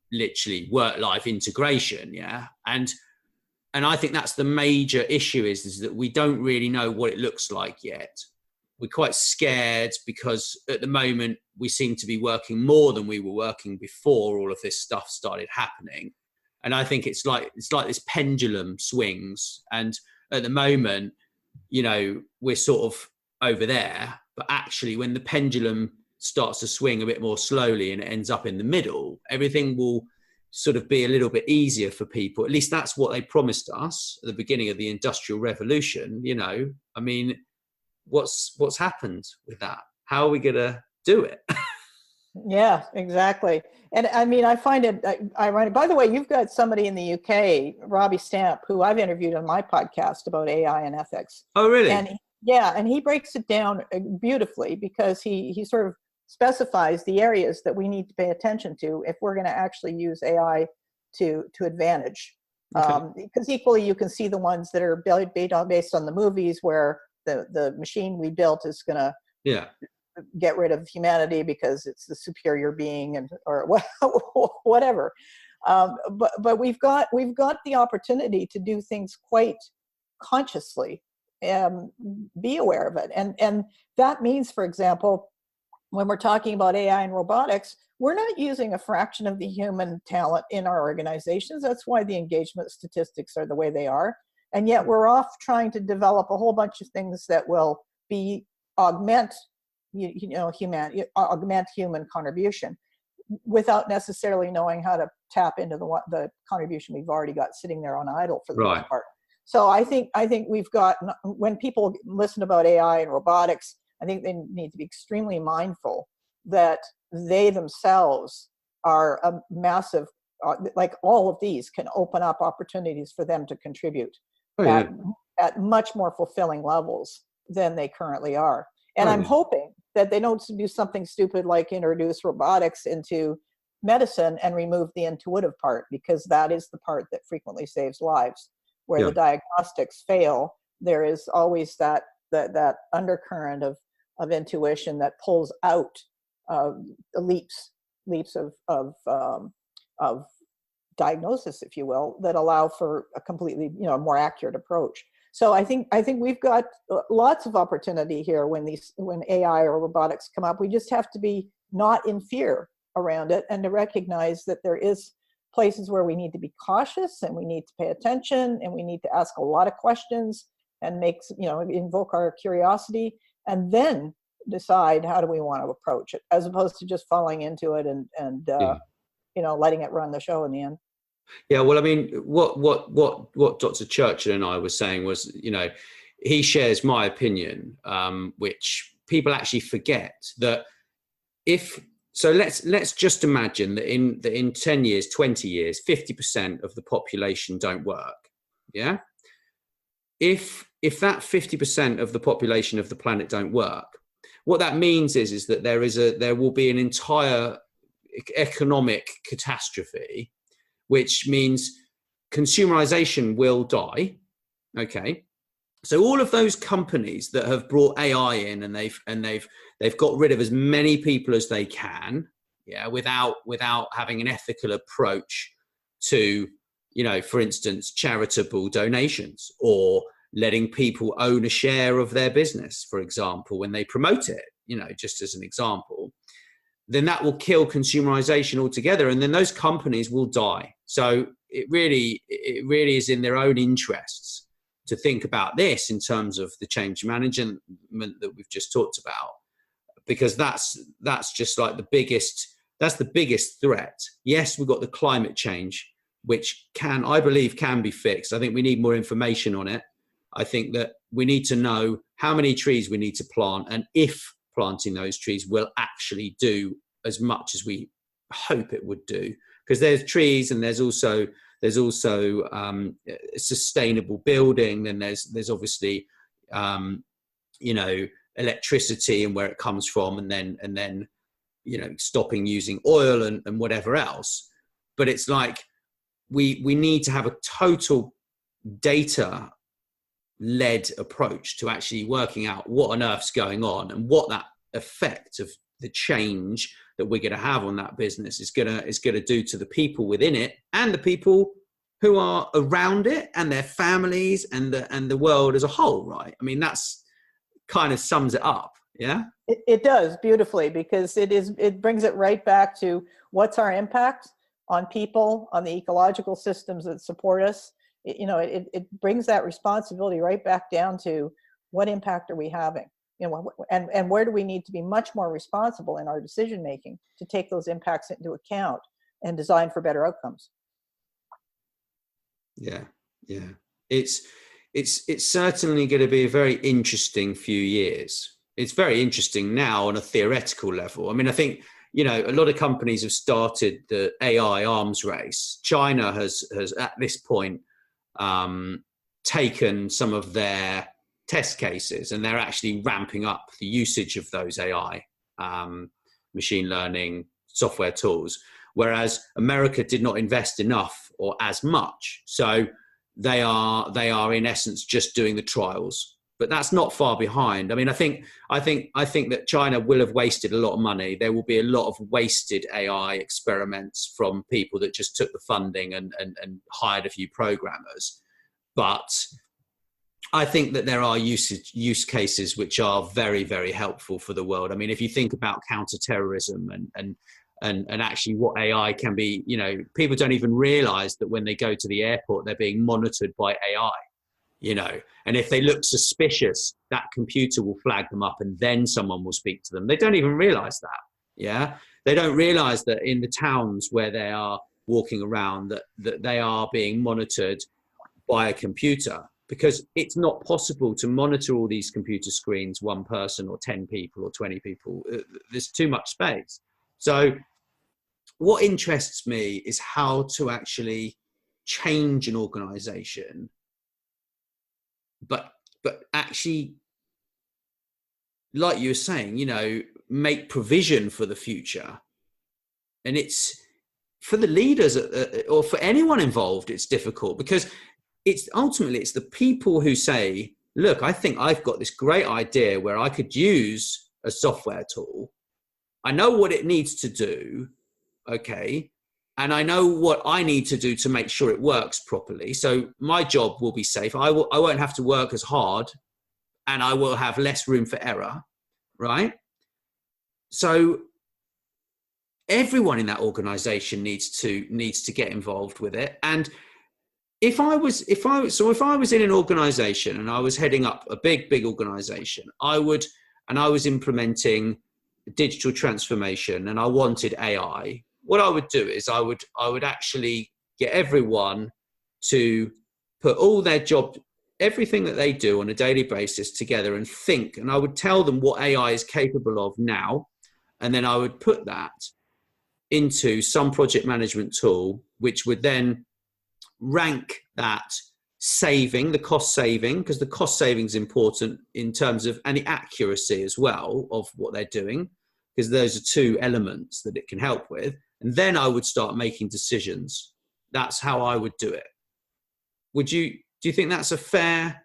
literally work-life integration, yeah, and I think that's the major issue is that we don't really know what it looks like yet. We're quite scared because at the moment we seem to be working more than we were working before all of this stuff started happening. And I think it's like this pendulum swings. And at the moment, you know, we're sort of over there, but actually when the pendulum starts to swing a bit more slowly and it ends up in the middle, everything will sort of be a little bit easier for people. At least that's what they promised us at the beginning of the Industrial Revolution. You know, I mean, what's happened with that? How are we going to do it? Yeah, exactly. And I mean, I find it ironic. By the way, you've got somebody in the UK, Robbie Stamp, who I've interviewed on my podcast about AI and ethics. Oh, really? And he breaks it down beautifully, because he sort of specifies the areas that we need to pay attention to if we're going to actually use AI to advantage. Okay. Because equally, you can see the ones that are based on the movies where the machine we built is going to get rid of humanity because it's the superior being or whatever. But we've got the opportunity to do things quite consciously and be aware of it. And that means, for example, when we're talking about AI and robotics, we're not using a fraction of the human talent in our organizations. That's why the engagement statistics are the way they are. And yet we're off trying to develop a whole bunch of things that will augment human contribution without necessarily knowing how to tap into the contribution we've already got sitting there on idle for the most part. So I think we've got, when people listen about AI and robotics, I think they need to be extremely mindful that they themselves are a massive, like all of these can open up opportunities for them to contribute at much more fulfilling levels than they currently are. And I'm hoping that they don't do something stupid like introduce robotics into medicine and remove the intuitive part, because that is the part that frequently saves lives, where the diagnostics fail there is always that undercurrent of intuition that pulls out leaps of diagnosis, if you will, that allow for a completely, more accurate approach. So I think we've got lots of opportunity here when AI or robotics come up. We just have to be not in fear around it, and to recognize that there is places where we need to be cautious, and we need to pay attention, and we need to ask a lot of questions and invoke our curiosity, and then decide how do we want to approach it, as opposed to just falling into it and letting it run the show in the end. Yeah, well, I mean, what Dr. Churchill and I were saying was, he shares my opinion, which people actually forget, that let's just imagine that in 10 years, 20 years, 50% of the population don't work. Yeah. If that 50% of the population of the planet don't work, what that means is that there will be an entire economic catastrophe, which means consumerization will die. Okay. So all of those companies that have brought AI in and they've got rid of as many people as they can, without having an ethical approach to, for instance, charitable donations, or letting people own a share of their business, for example, when they promote it, just as an example, then that will kill consumerization altogether, and then those companies will die. So it really is in their own interests to think about this in terms of the change management that we've just talked about, because that's just like the biggest threat. Yes, we've got the climate change, which I believe can be fixed. I think we need more information on it. I think that we need to know how many trees we need to plant, and if planting those trees will actually do as much as we hope it would do. Because there's trees, and there's also sustainable building. Then there's obviously electricity and where it comes from, and then stopping using oil and whatever else. But it's like we need to have a total data led approach to actually working out what on earth's going on, and what that effect of the change that we're going to have on that business is going to do to the people within it, and the people who are around it, and their families, and the world as a whole, right? I mean, that's kind of sums it up. Yeah, it does beautifully, because it brings it right back to what's our impact on people, on the ecological systems that support us. It brings that responsibility right back down to what impact are we having, and where do we need to be much more responsible in our decision making to take those impacts into account and design for better outcomes. Yeah. It's certainly going to be a very interesting few years. It's very interesting now on a theoretical level. I mean, I think, a lot of companies have started the AI arms race. China has at this point taken some of their test cases, and they're actually ramping up the usage of those AI machine learning software tools, whereas America did not invest enough or as much. So they are in essence just doing the trials, but that's not far behind. I mean, I think that China will have wasted a lot of money. There will be a lot of wasted AI experiments from people that just took the funding and hired a few programmers. But I think that there are use cases which are very, very helpful for the world. I mean, if you think about counterterrorism and actually what AI can be, people don't even realize that when they go to the airport, they're being monitored by AI, and if they look suspicious, that computer will flag them up, and then someone will speak to them. They don't even realize that. Yeah. They don't realize that in the towns where they are walking around, that they are being monitored by a computer, because it's not possible to monitor all these computer screens, one person or 10 people or 20 people. There's too much space. So what interests me is how to actually change an organization, but actually, like you were saying, make provision for the future. And it's for the leaders or for anyone involved, it's difficult, because it's the people who say, look, I think I've got this great idea where I could use a software tool. I know what it needs to do. Okay. And I know what I need to do to make sure it works properly. So my job will be safe. I won't have to work as hard, and I will have less room for error. Right. So everyone in that organization needs to get involved with it. And if I was in an organization and I was heading up a big organization, I was implementing digital transformation and I wanted AI, what I would do is I would actually get everyone to put all their job, everything that they do on a daily basis together and think, and I would tell them what AI is capable of now. And then I would put that into some project management tool, which would then rank that saving, the cost saving, because the cost saving is important in terms of, and the accuracy as well of what they're doing, because those are two elements that it can help with. And then I would start making decisions. That's how I would do it. Do you think that's a fair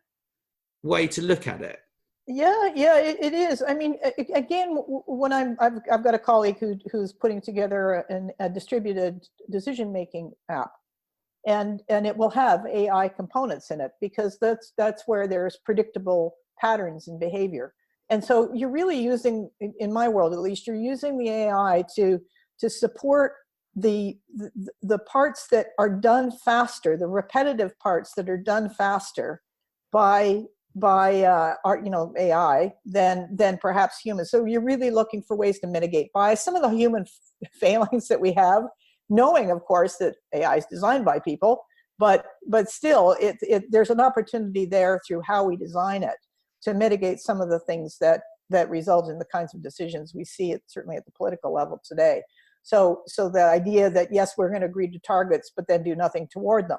way to look at it? Yeah, it is. I mean, again, when I've got a colleague who's putting together a distributed decision-making app, and it will have AI components in it, because that's where there's predictable patterns in behavior. And so you're really using, in my world at least, you're using the AI to support the parts that are done faster, the repetitive parts that are done faster by AI than perhaps humans. So you're really looking for ways to mitigate bias, some of the human failings that we have, knowing, of course, that AI is designed by people, but still, there's an opportunity there through how we design it to mitigate some of the things that result in the kinds of decisions we see, certainly at the political level today. So the idea that, yes, we're going to agree to targets, but then do nothing toward them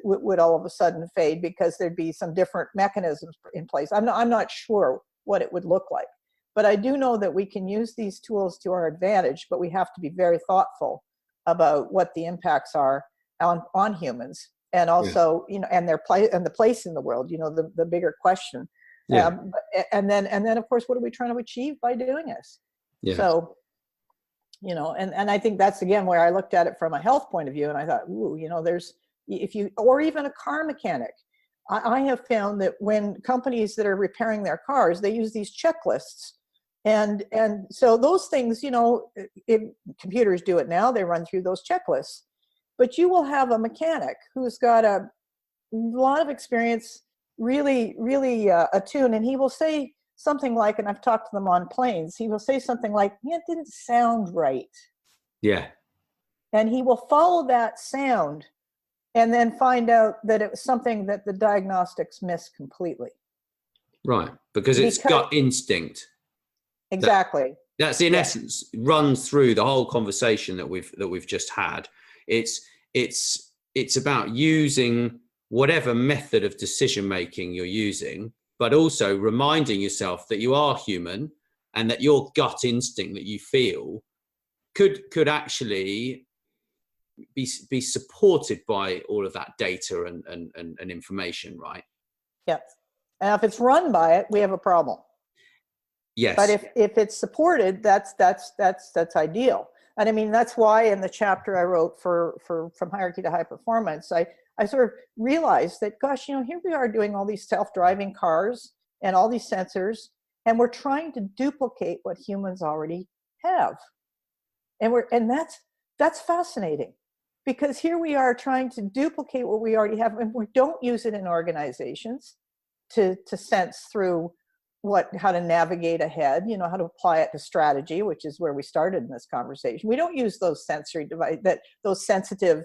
would all of a sudden fade, because there'd be some different mechanisms in place. I'm not sure what it would look like, but I do know that we can use these tools to our advantage, but we have to be very thoughtful about what the impacts are on humans, and also, and their place and the place in the world, the bigger question. Yeah. And then of course, what are we trying to achieve by doing this? Yeah. So, and I think that's, again, where I looked at it from a health point of view, and I thought, or even a car mechanic. I have found that when companies that are repairing their cars, they use these checklists. And so those things, if computers do it now, they run through those checklists. But you will have a mechanic who's got a lot of experience, really, really attuned, and he will say something like, and I've talked to them on planes, he will say something like, it didn't sound right. Yeah. And he will follow that sound and then find out that it was something that the diagnostics missed completely. Right, because it's gut instinct. Exactly. That's in essence runs through the whole conversation that we've just had. It's about using whatever method of decision making you're using, but also reminding yourself that you are human, and that your gut instinct that you feel could actually be supported by all of that data and information, right? Yes. And if it's run by it, we have a problem. Yes. But if it's supported, that's ideal. And I mean, that's why in the chapter I wrote for From Hierarchy to High Performance, I sort of realized that, gosh, here we are doing all these self-driving cars and all these sensors, and we're trying to duplicate what humans already have. And that's fascinating, because here we are trying to duplicate what we already have, and we don't use it in organizations to sense through how to navigate ahead, how to apply it to strategy, which is where we started in this conversation. We don't use those sensory devices, those sensitive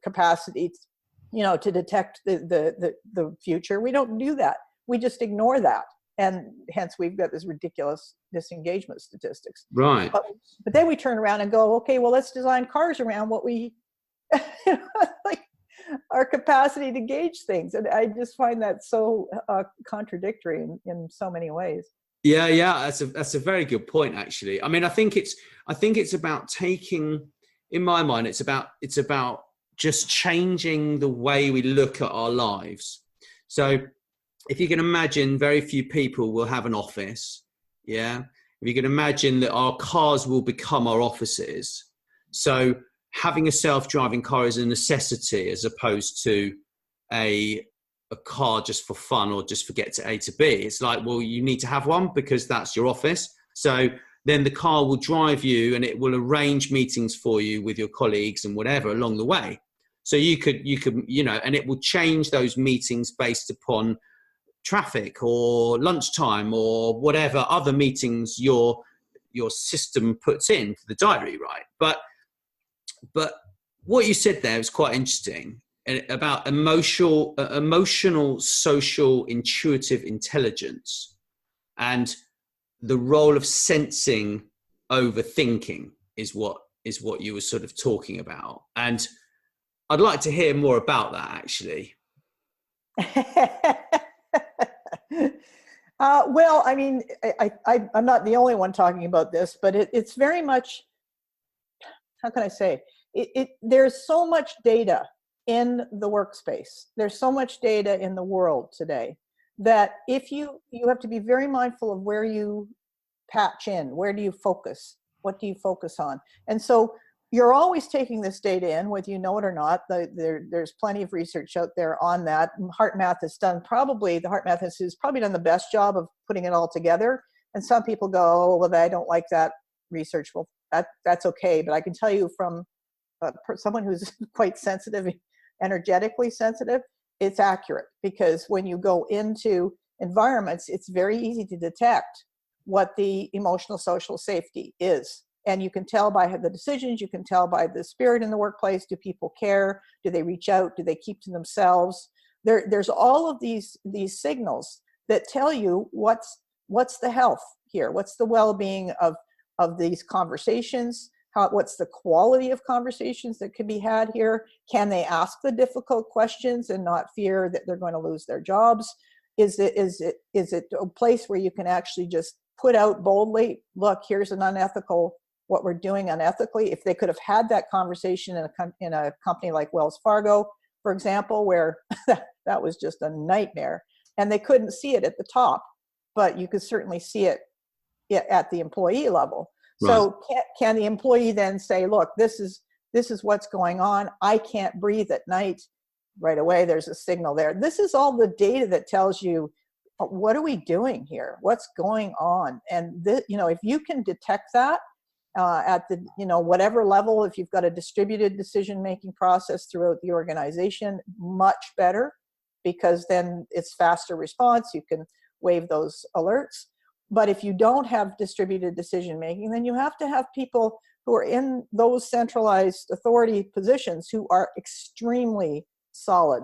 capacities, to detect the future. We don't do that. We just ignore that. And hence we've got this ridiculous disengagement statistics. Right. But then we turn around and go, okay, well, let's design cars around what we, like our capacity to gauge things. And I just find that so contradictory in so many ways. Yeah. That's a very good point, actually. I mean, I think it's about taking, in my mind, it's about just changing the way we look at our lives. So if you can imagine, very few people will have an office. Yeah. If you can imagine that our cars will become our offices. So having a self-driving car is a necessity as opposed to a car just for fun or just for get to A to B. It's like, well, you need to have one because that's your office. So then the car will drive you and it will arrange meetings for you with your colleagues and whatever along the way. So you could, and it will change those meetings based upon traffic or lunchtime or whatever other meetings your system puts in for the diary, right? But what you said there was quite interesting about emotional, social, intuitive intelligence and the role of sensing over thinking is what you were sort of talking about. And I'd like to hear more about that, actually. Well, I mean, I'm not the only one talking about this, but it's very much, how can I say, there's so much data in the workspace. There's so much data in the world today that if you have to be very mindful of where you patch in, where do you focus, what do you focus on? And so you're always taking this data in, whether you know it or not. There's plenty of research out there on that. HeartMath has done probably done the best job of putting it all together. And some people go, oh, well, I don't like that research. Well, that's okay. But I can tell you from someone who's quite sensitive, energetically sensitive, it's accurate, because when you go into environments, it's very easy to detect what the emotional social safety is. And you can tell by the decisions, you can tell by the spirit in the workplace. Do people care? Do they reach out? Do they keep to themselves? There's all of these signals that tell you what's the health here, what's the well-being of these conversations, what's the quality of conversations that can be had here. Can they ask the difficult questions and not fear that they're going to lose their jobs? Is it a place where you can actually just put out boldly, look, here's an unethical, what we're doing unethically? If they could have had that conversation in a company like Wells Fargo, for example, where that was just a nightmare, and they couldn't see it at the top, but you could certainly see it at the employee level. Right. So can the employee then say, look, this is what's going on. I can't breathe at night. Right away, there's a signal there. This is all the data that tells you, what are we doing here? What's going on? And if you can detect that at the whatever level, if you've got a distributed decision-making process throughout the organization, much better, because then it's faster response. You can waive those alerts. But if you don't have distributed decision-making, then you have to have people who are in those centralized authority positions who are extremely solid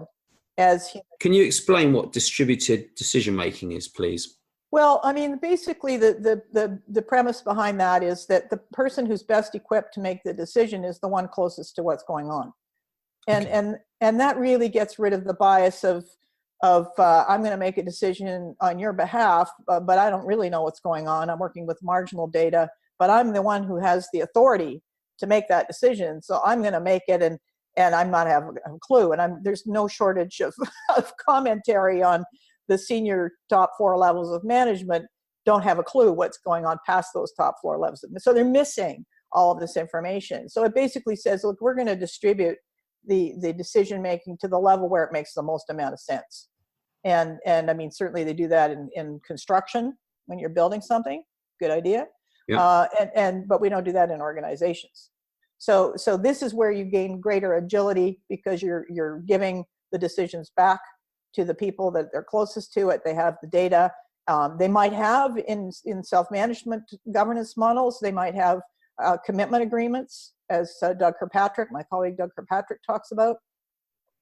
as humans. Can you explain what distributed decision-making is, please? Well, I mean, basically the premise behind that is that the person who's best equipped to make the decision is the one closest to what's going on. And okay. and that really gets rid of the bias of I'm going to make a decision on your behalf, but I don't really know what's going on. I'm working with marginal data, but I'm the one who has the authority to make that decision. So I'm going to make it, and I'm not having a clue. And there's no shortage of commentary on the senior top 4 levels of management don't have a clue what's going on past those top 4 levels. So they're missing all of this information. So it basically says, look, we're going to distribute the decision-making to the level where it makes the most amount of sense. And I mean, certainly they do that in construction when you're building something. Good idea. Yeah. But we don't do that in organizations. So this is where you gain greater agility, because you're giving the decisions back to the people that they're closest to it. They have the data. They might have in self-management governance models, they might have commitment agreements, as Doug Kirkpatrick, my colleague Doug Kirkpatrick, talks about,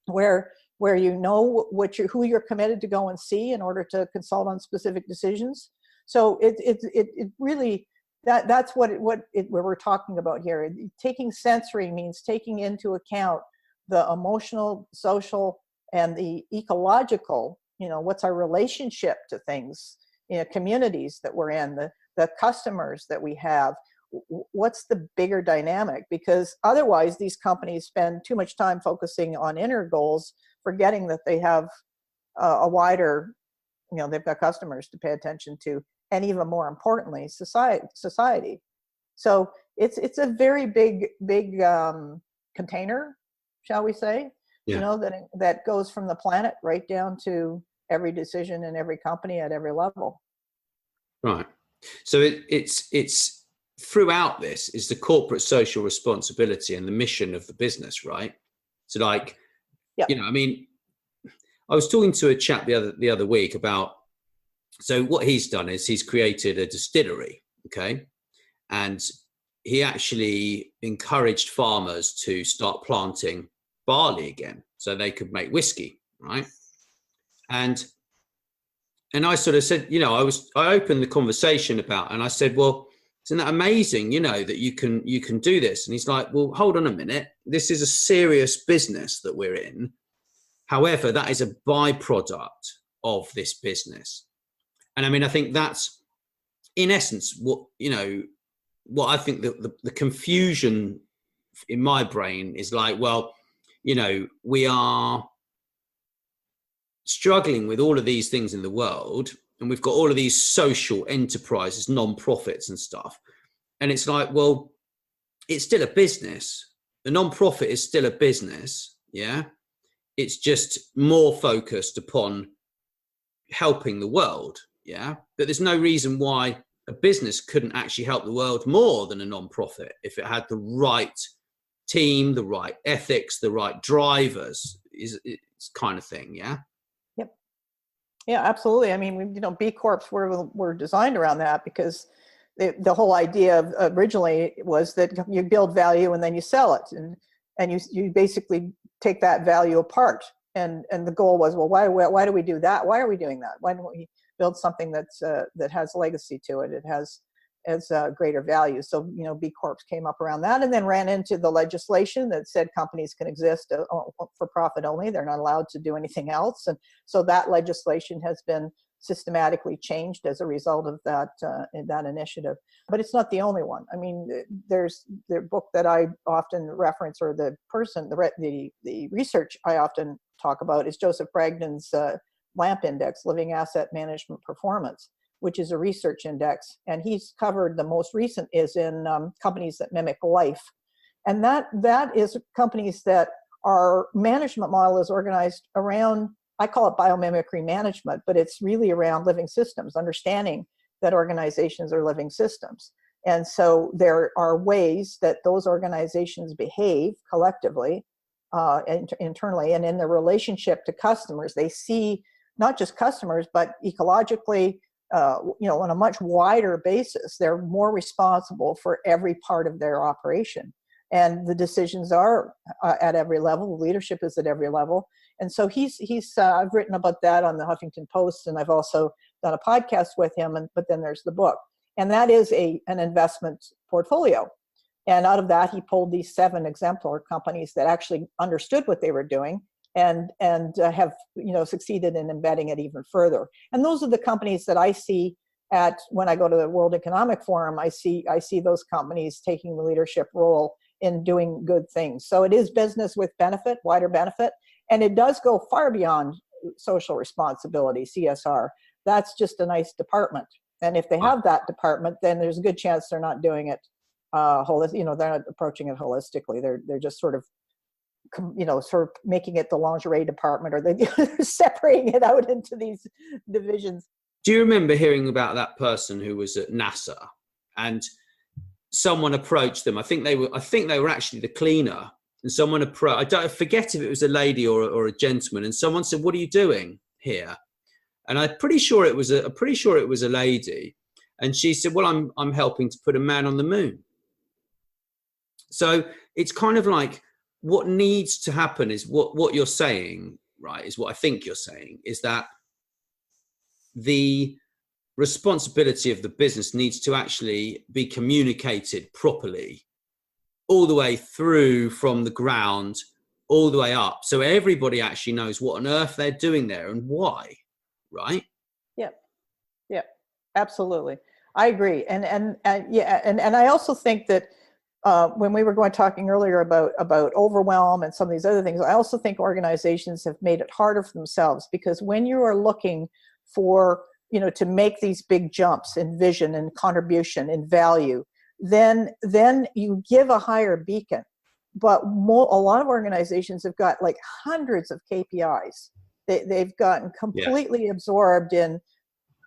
where you know who you're committed to go and see in order to consult on specific decisions. So it really, that's what we're talking about here. Taking sensory means taking into account the emotional, social, and the ecological, what's our relationship to things, communities that we're in, the customers that we have, what's the bigger dynamic? Because otherwise these companies spend too much time focusing on inner goals, forgetting that they have a wider they've got customers to pay attention to, and even more importantly, society. So it's a very big container, shall we say, that goes from the planet right down to every decision in every company at every level. Right. So it's throughout this is the corporate social responsibility and the mission of the business, right? So like, I mean, I was talking to a chap the other week about, so what he's done is he's created a distillery, okay? And he actually encouraged farmers to start planting barley again so they could make whiskey, right? And I sort of said, I opened the conversation about, and I said, well, isn't that amazing, that you can do this? And he's like, well, hold on a minute. This is a serious business that we're in. However, that is a byproduct of this business. And I mean, I think that's in essence what I think the confusion in my brain is like, well, we are struggling with all of these things in the world, and we've got all of these social enterprises, non-profits and stuff. And it's like, well, it's still a business. The non-profit is still a business. Yeah. It's just more focused upon helping the world. Yeah. But there's no reason why a business couldn't actually help the world more than a non-profit if it had the right team, the right ethics, the right drivers, it's kind of thing. Yeah. Yep. Yeah, absolutely. I mean, B Corps were designed around that because the whole idea originally was that you build value and then you sell it, and you basically take that value apart. And the goal was, well, why do we do that? Why are we doing that? Why don't we build something that has legacy to it? It has greater value. So, B Corps came up around that, and then ran into the legislation that said companies can exist for profit only. They're not allowed to do anything else. And so that legislation has been systematically changed as a result of that initiative. But it's not the only one. I mean, there's the book that I often reference, or the research I often talk about, is Joseph Bragdon's LAMP index, Living Asset Management Performance, which is a research index. And he's covered, the most recent is in companies that mimic life. And that is companies that our management model is organized around, I call it biomimicry management, but it's really around living systems, understanding that organizations are living systems. And so there are ways that those organizations behave collectively, internally, and in their relationship to customers. They see not just customers, but ecologically, on a much wider basis. They're more responsible for every part of their operation. And the decisions are at every level. Leadership is at every level. And so I've written about that on the Huffington Post, and I've also done a podcast with him. But then there's the book, and that is an investment portfolio. And out of that, he pulled these 7 exemplar companies that actually understood what they were doing and have succeeded in embedding it even further. And those are the companies that I see when I go to the World Economic Forum. I see those companies taking the leadership role in doing good things. So it is business with benefit, wider benefit, and it does go far beyond social responsibility, CSR. That's just a nice department. And if they have that department, then there's a good chance they're not doing it they're not approaching it holistically. They're just sort of making it the lingerie department, or they're separating it out into these divisions. Do you remember hearing about that person who was at NASA, and someone approached them? I think they were actually the cleaner, and someone I forget if it was a lady or a gentleman, and someone said, "What are you doing here?" And I'm pretty sure it was a lady, and she said, "Well, I'm helping to put a man on the moon." So it's kind of like, what needs to happen is what you're saying, right? Is what I think you're saying, is that the responsibility of the business needs to actually be communicated properly all the way through, from the ground all the way up, so everybody actually knows what on earth they're doing there and why, right? Yep, absolutely. I agree. And I also think that when we were talking earlier about overwhelm and some of these other things, I also think organizations have made it harder for themselves, because when you are looking for, to make these big jumps in vision and contribution and value, then you give a higher beacon. But a lot of organizations have got like hundreds of KPIs. They've gotten completely absorbed in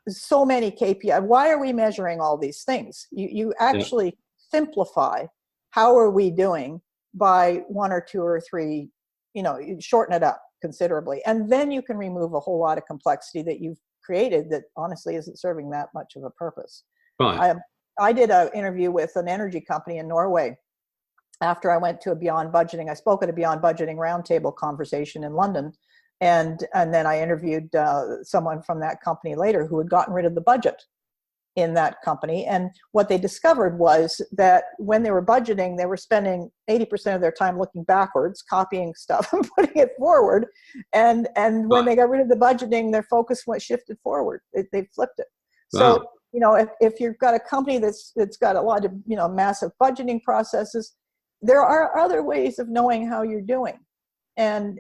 so many KPIs. Why are we measuring all these things? You actually simplify. How are we doing by 1 or 2 or 3, you shorten it up considerably. And then you can remove a whole lot of complexity that you've created that honestly isn't serving that much of a purpose. Right. I did an interview with an energy company in Norway after I went to a Beyond Budgeting. I spoke at a Beyond Budgeting roundtable conversation in London. And then I interviewed someone from that company later who had gotten rid of the budget in that company. And what they discovered was that when they were budgeting, they were spending 80% of their time looking backwards, copying stuff and putting it forward. And when they got rid of the budgeting, their focus shifted forward. They flipped it. Wow. So, if you've got a company that's got a lot of, massive budgeting processes, there are other ways of knowing how you're doing. And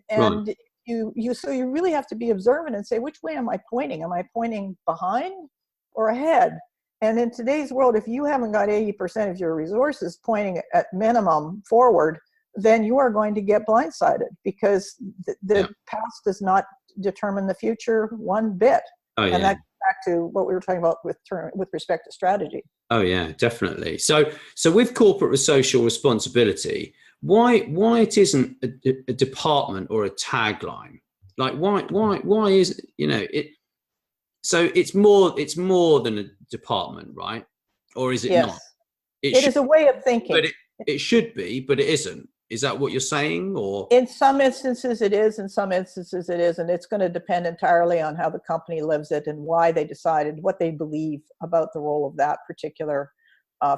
you really have to be observant and say, which way am I pointing? Am I pointing behind or ahead? And in today's world, if you haven't got 80% of your resources pointing at minimum forward, then you are going to get blindsided, because the past does not determine the future one bit. And that goes back to what we were talking about with respect to strategy. Oh yeah, definitely. So with corporate social responsibility, why it isn't a department or a tagline? Like why is it? So it's more than a department, right? Or is it not? It is a way of thinking. But it should be, but it isn't. Is that what you're saying? Or in some instances it is, in some instances it isn't. It's going to depend entirely on how the company lives it and why they decided, what they believe about the role of that particular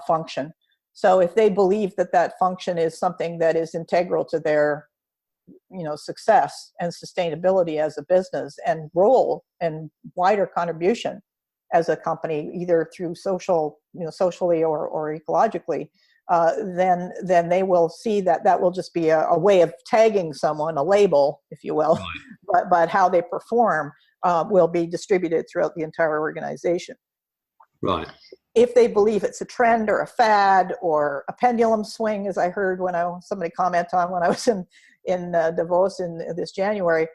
function. So if they believe that function is something that is integral to their success and sustainability as a business and role and wider contribution as a company, either through socially or ecologically, then they will see that will just be a way of tagging someone, a label, if you will, right. but how they perform will be distributed throughout the entire organization. Right. If they believe it's a trend or a fad or a pendulum swing, as I heard somebody comment on when I was in Davos in this January,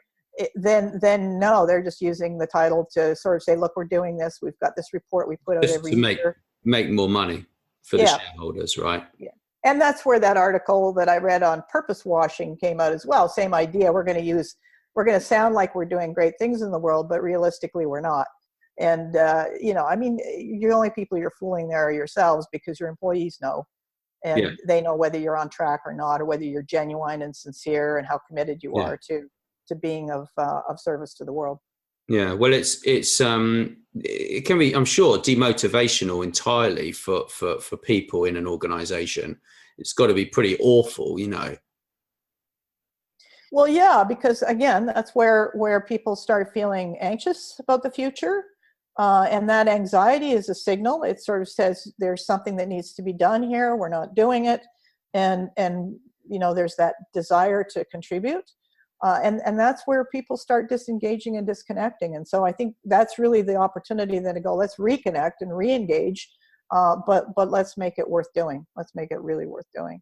then no, they're just using the title to sort of say, look, we're doing this. We've got this report we put out just every year. Make more money for the shareholders, right? Yeah. And that's where that article that I read on purpose washing came out as well. Same idea. We're going to sound like we're doing great things in the world, but realistically we're not. And, the only people you're fooling there are yourselves, because your employees know, and they know whether you're on track or not, or whether you're genuine and sincere and how committed you are to being of service to the world. Yeah, well, it can be, I'm sure, demotivational entirely for people in an organization. It's got to be pretty awful, Well, yeah, because again, that's where people start feeling anxious about the future. And that anxiety is a signal. It sort of says there's something that needs to be done here. We're not doing it. And there's that desire to contribute. And that's where people start disengaging and disconnecting. And so I think that's really the opportunity then to go, let's reconnect and re-engage, but let's make it worth doing. Let's make it really worth doing.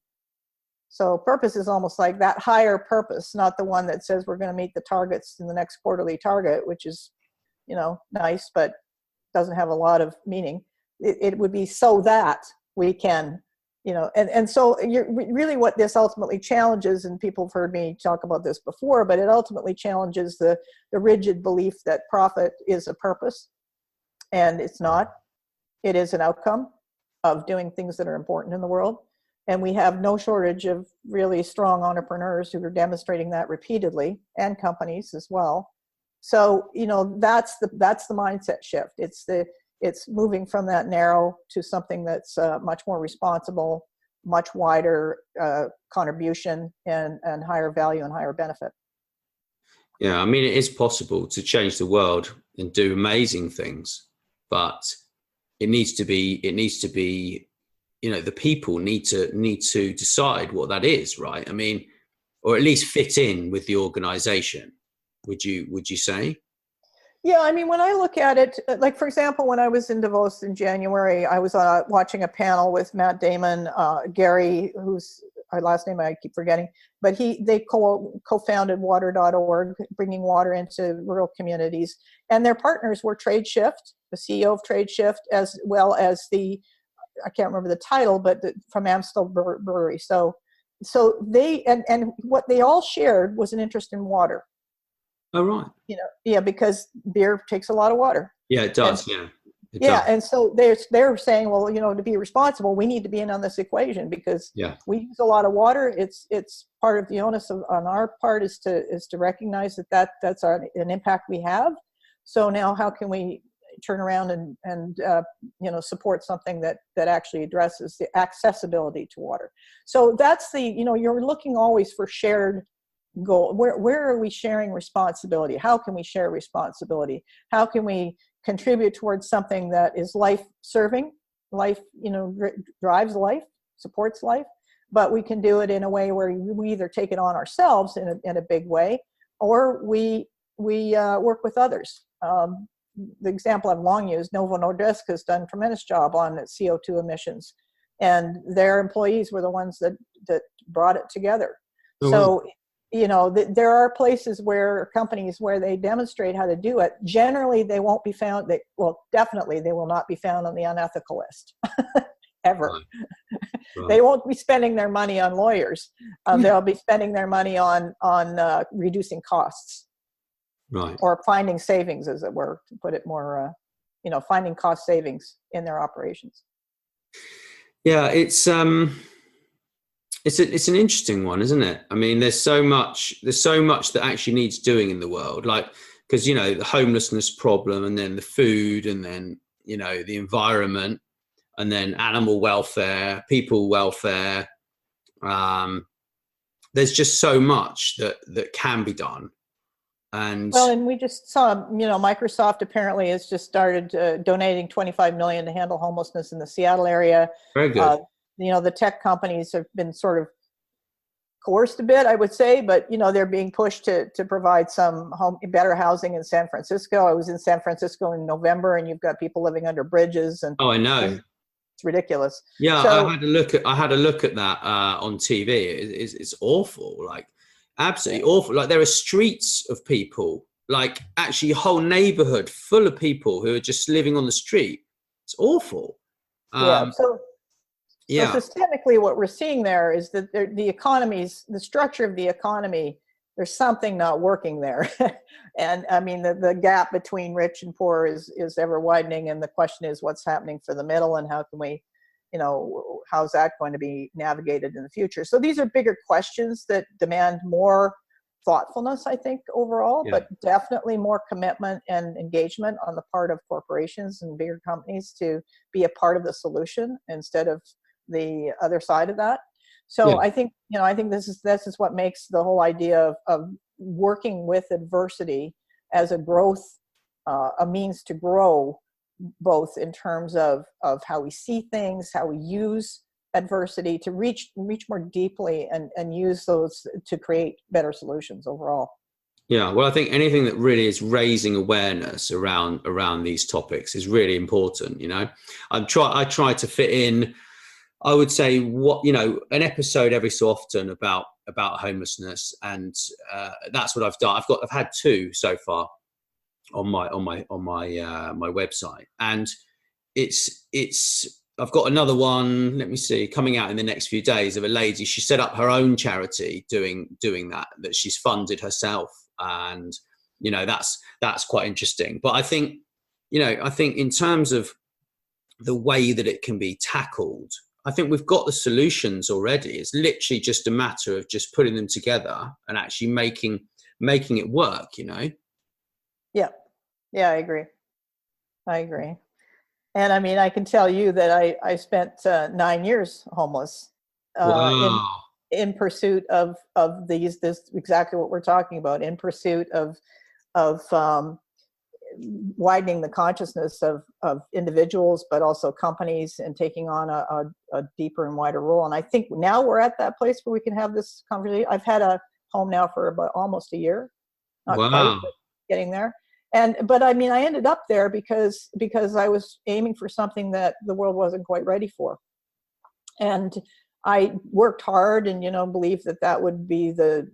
So purpose is almost like that higher purpose, not the one that says we're going to meet the targets in the next quarterly target, which is, nice, but doesn't have a lot of meaning. It would be so that we can, and so really what this ultimately challenges, and people have heard me talk about this before, but it ultimately challenges the rigid belief that profit is a purpose, and it's not. It is an outcome of doing things that are important in the world. And we have no shortage of really strong entrepreneurs who are demonstrating that repeatedly, and companies as well. So, that's the mindset shift. It's moving from that narrow to something that's much more responsible, much wider contribution and higher value and higher benefit. Yeah, I mean, it is possible to change the world and do amazing things, but it needs to be, the people need to decide what that is, right? I mean, or at least fit in with the organization. Would you say? Yeah, I mean, when I look at it, like, for example, when I was in Davos in January, I was watching a panel with Matt Damon, Gary, whose last name I keep forgetting, but they co-founded water.org, bringing water into rural communities. And their partners were Trade Shift, the CEO of Trade Shift, as well as I can't remember the title, but from Amstel Brewery. So they, and what they all shared was an interest in water. Oh, right. Yeah, because beer takes a lot of water. Yeah, it does. It does. And so they're saying, well, to be responsible, we need to be in on this equation because we use a lot of water. It's part of the onus on our part is to recognize that's an impact we have. So now, how can we turn around and support something that actually addresses the accessibility to water? So that's you're looking always for shared goal. Where are we sharing responsibility? How can we share responsibility? How can we contribute towards something that is life-serving? Life, drives life, supports life, but we can do it in a way where we either take it on ourselves in a big way, or we work with others. The example I've long used, Novo Nordisk has done a tremendous job on CO2 emissions, and their employees were the ones that brought it together. So there are places where companies where they demonstrate how to do it. Generally, they won't be found. Definitely, they will not be found on the unethical list ever. Right. They won't be spending their money on lawyers. They'll be spending their money on reducing costs, right, or finding savings, as it were, to put it more. Finding cost savings in their operations. Yeah, it's an interesting one, isn't it? I mean, there's so much that actually needs doing in the world, like, because the homelessness problem, and then the food, and then the environment, and then animal welfare, people welfare. There's just so much that can be done. And we just saw, Microsoft apparently has just started donating $25 million to handle homelessness in the Seattle area. Very good. The tech companies have been sort of coerced a bit, I would say, but they're being pushed to provide some better housing in San Francisco. I was in San Francisco in November, and you've got people living under bridges, and I know, it's ridiculous. Yeah, so, I had a look at that on TV. It's awful, like absolutely awful. Like, there are streets of people, like actually a whole neighborhood full of people who are just living on the street. It's awful. So systemically, what we're seeing there is that the structure of the economy, there's something not working there. And I mean, the gap between rich and poor is ever widening. And the question is, what's happening for the middle, and how can we, how's that going to be navigated in the future? So these are bigger questions that demand more thoughtfulness, I think, overall, but definitely more commitment and engagement on the part of corporations and bigger companies to be a part of the solution instead of the other side of that. So I think this is what makes the whole idea of working with adversity as a growth, a means to grow, both in terms of how we see things, how we use adversity to reach more deeply and use those to create better solutions overall. Yeah, well, I think anything that really is raising awareness around these topics is really important. I try to fit in, I would say, an episode every so often about homelessness, and that's what I've done. I've had 2 so far on my website, and I've got another one, let me see, coming out in the next few days, of a lady. She set up her own charity doing that she's funded herself, and that's quite interesting. But I think in terms of the way that it can be tackled, I think we've got the solutions already. It's literally just a matter of just putting them together and actually making it work, Yeah, I agree. And I mean, I can tell you that I spent 9 years homeless in pursuit of this exactly what we're talking about, in pursuit of widening the consciousness of individuals, but also companies, and taking on a deeper and wider role. And I think now we're at that place where we can have this conversation. I've had a home now for about almost a year, not quite, but getting there. But I mean, I ended up there because I was aiming for something that the world wasn't quite ready for. And I worked hard and, believed that would be the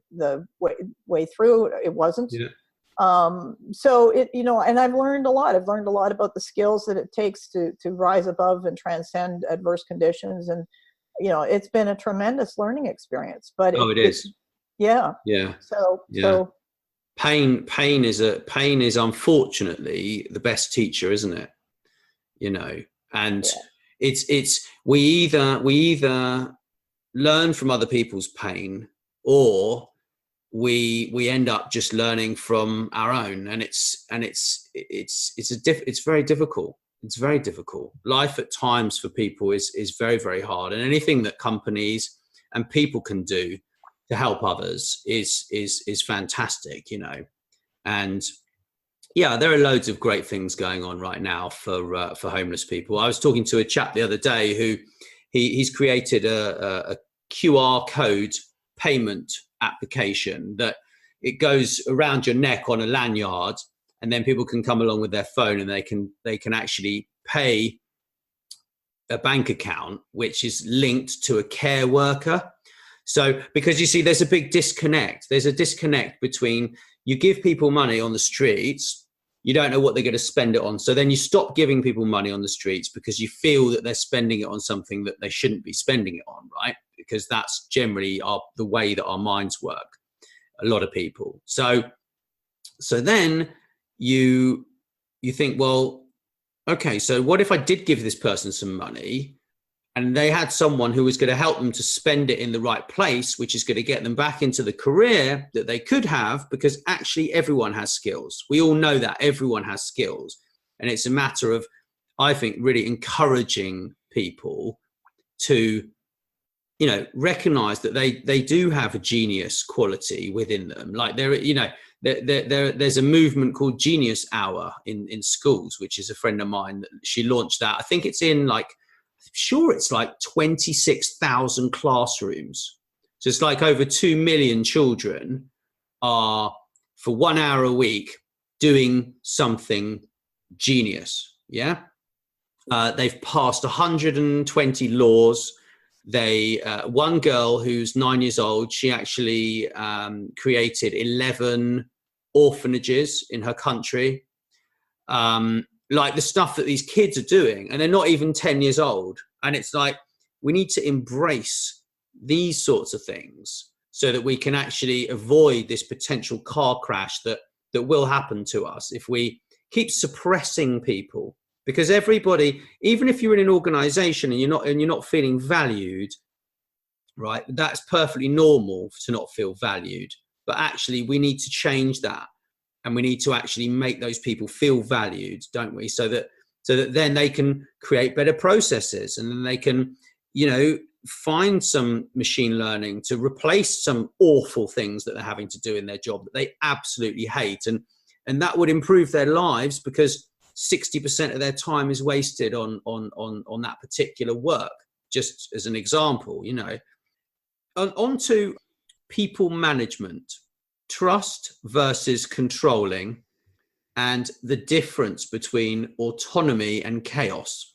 way through. It wasn't. Yeah. So and I've learned a lot. I've learned a lot about the skills that it takes to rise above and transcend adverse conditions. And, it's been a tremendous learning experience, but it is. Yeah. Yeah. So pain is unfortunately the best teacher, isn't it? And we either learn from other people's pain, or we end up just learning from our own, and it's very difficult. It's very difficult. Life at times for people is very, very hard, and anything that companies and people can do to help others is fantastic, and there are loads of great things going on right now for homeless people. I was talking to a chap the other day who he's created a QR code payment application that it goes around your neck on a lanyard, and then people can come along with their phone and they can actually pay a bank account which is linked to a care worker. So, because you see, there's a big disconnect. There's a disconnect between, you give people money on the streets, you don't know what they're going to spend it on. So then you stop giving people money on the streets because you feel that they're spending it on something that they shouldn't be spending it on, right? Because that's generally the way that our minds work, a lot of people. So then you think, well, okay, so what if I did give this person some money and they had someone who was going to help them to spend it in the right place, which is going to get them back into the career that they could have, because actually everyone has skills. We all know that everyone has skills. And it's a matter of, I think, really encouraging people to, recognize that they do have a genius quality within them. Like there's a movement called Genius Hour in schools, which is a friend of mine. She launched that. I think it's in it's like 26,000 classrooms. So it's like over 2 million children are, for 1 hour a week, doing something genius. Yeah. They've passed 120 laws. One girl who's 9 years old, she actually created 11 orphanages in her country. Like the stuff that these kids are doing, and they're not even 10 years old. And it's like, we need to embrace these sorts of things so that we can actually avoid this potential car crash that will happen to us if we keep suppressing people. Because everybody, even if you're in an organization and you're not feeling valued, right, that's perfectly normal to not feel valued. But actually, we need to change that. And we need to actually make those people feel valued, don't we? So that then they can create better processes, and then they can, find some machine learning to replace some awful things that they're having to do in their job that they absolutely hate. And that would improve their lives, because 60% of their time is wasted on that particular work, just as an example, On to people management. Trust versus controlling, and the difference between autonomy and chaos.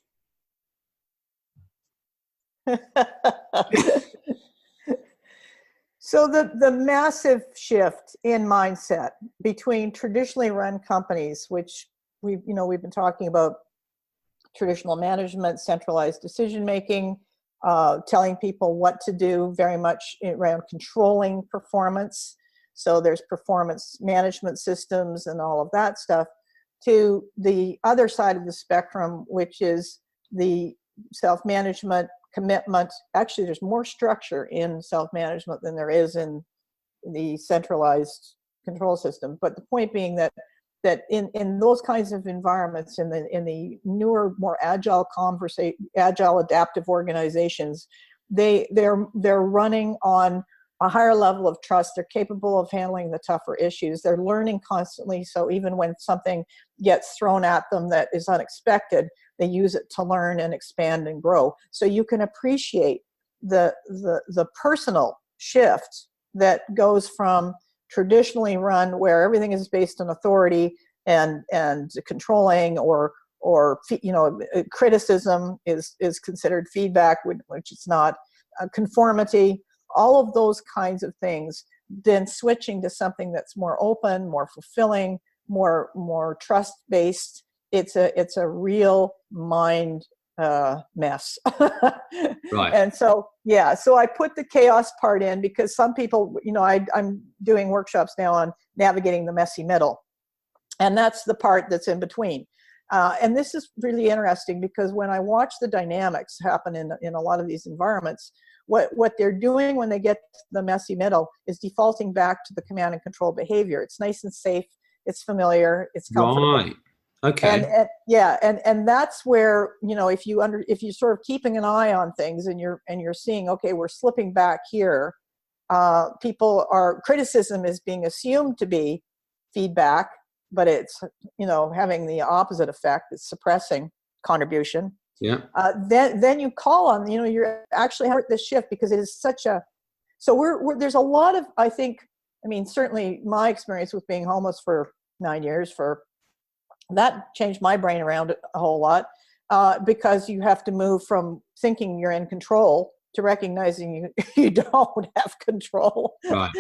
So the massive shift in mindset between traditionally run companies, which we've been talking about, traditional management, centralized decision making, telling people what to do, very much around controlling performance. So there's performance management systems and all of that stuff, to the other side of the spectrum, which is the self-management, commitment. Actually, there's more structure in self-management than there is in the centralized control system. But the point being that in those kinds of environments, in the newer, more agile adaptive organizations, they're running on a higher level of trust. They're capable of handling the tougher issues. They're learning constantly. So even when something gets thrown at them that is unexpected, they use it to learn and expand and grow. So you can appreciate the personal shift that goes from traditionally run, where everything is based on authority, and controlling, or criticism is considered feedback, which it's not. Conformity, all of those kinds of things. Then switching to something that's more open, more fulfilling, more trust based. It's a real mind mess. Right. And so I put the chaos part in because some people, I'm doing workshops now on navigating the messy middle, and that's the part that's in between. And this is really interesting because when I watch the dynamics happen in a lot of these environments, what they're doing when they get to the messy middle is defaulting back to the command and control behavior. It's nice and safe. It's familiar. It's comfortable. Right. Okay. And that's where, if you're sort of keeping an eye on things and you're seeing, okay, we're slipping back here. Criticism is being assumed to be feedback, but it's, having the opposite effect. It's suppressing contribution. Yeah. Then you call on, you're actually having this shift because it is such a, so there's a lot of, certainly my experience with being homeless for 9 years, that changed my brain around a whole lot, because you have to move from thinking you're in control to recognizing you don't have control. Right.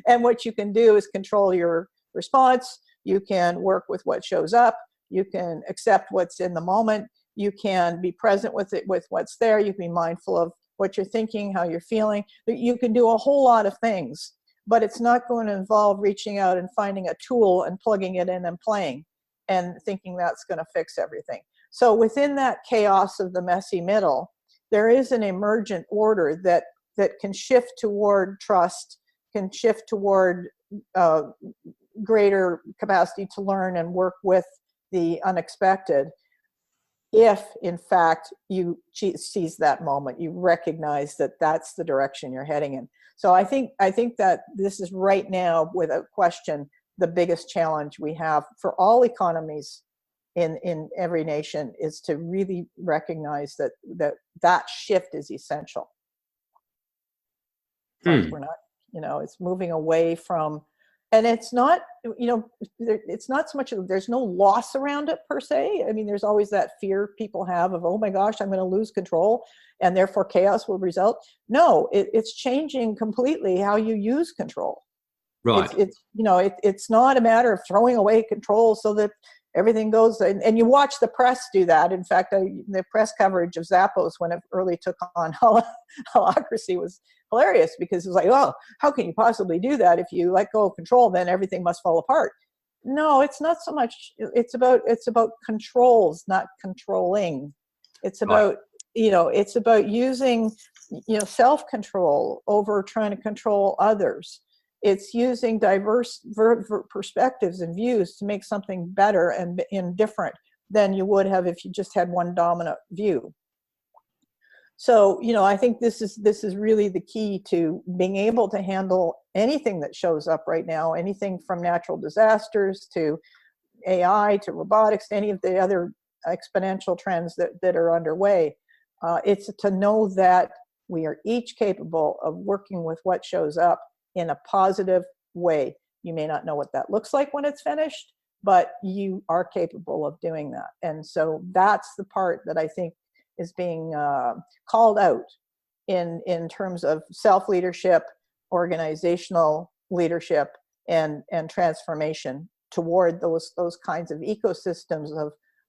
And what you can do is control your response. You can work with what shows up. You can accept what's in the moment. You can be present with what's there. You can be mindful of what you're thinking, how you're feeling. You can do a whole lot of things, but it's not going to involve reaching out and finding a tool and plugging it in and playing and thinking that's going to fix everything. So within that chaos of the messy middle, there is an emergent order that can shift toward trust, can shift toward greater capacity to learn and work with the unexpected. If, in fact, you seize that moment, you recognize that that's the direction you're heading in. So I think that this is right now, without question, the biggest challenge we have for all economies in every nation is to really recognize that shift is essential. We're not, it's moving away from. And it's not, it's not so much, there's no loss around it per se. There's always that fear people have of, oh my gosh, I'm going to lose control and therefore chaos will result. No, it's changing completely how you use control. Right. It's not a matter of throwing away control so that everything goes, and you watch the press do that. In fact, the press coverage of Zappos when it early took on holacracy was hilarious because it was like, oh, how can you possibly do that? If you let go of control, then everything must fall apart. No, it's not so much. It's about controls, not controlling. It's about, it's about using, self-control over trying to control others. It's using diverse perspectives and views to make something better and different than you would have if you just had one dominant view. So, I think this is really the key to being able to handle anything that shows up right now, anything from natural disasters to AI to robotics, to any of the other exponential trends that are underway. It's to know that we are each capable of working with what shows up in a positive way. You may not know what that looks like when it's finished, but you are capable of doing that. And so that's the part that I think is being called out in terms of self-leadership, organizational leadership, and transformation toward those kinds of ecosystems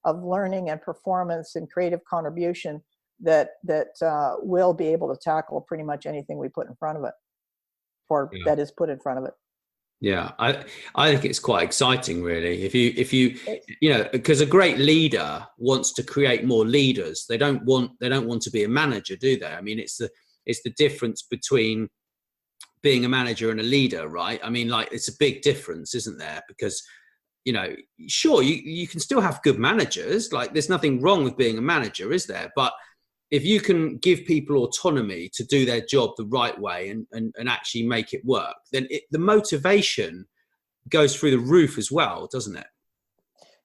of learning and performance and creative contribution that will be able to tackle pretty much anything we put in front of it. That is put in front of it. Yeah, I think it's quite exciting, really. If you because a great leader wants to create more leaders. They don't want to be a manager, do they? It's the difference between being a manager and a leader, right? It's a big difference, isn't there? Because sure, you can still have good managers. There's nothing wrong with being a manager, is there? But if you can give people autonomy to do their job the right way and actually make it work, then the motivation goes through the roof as well, doesn't it?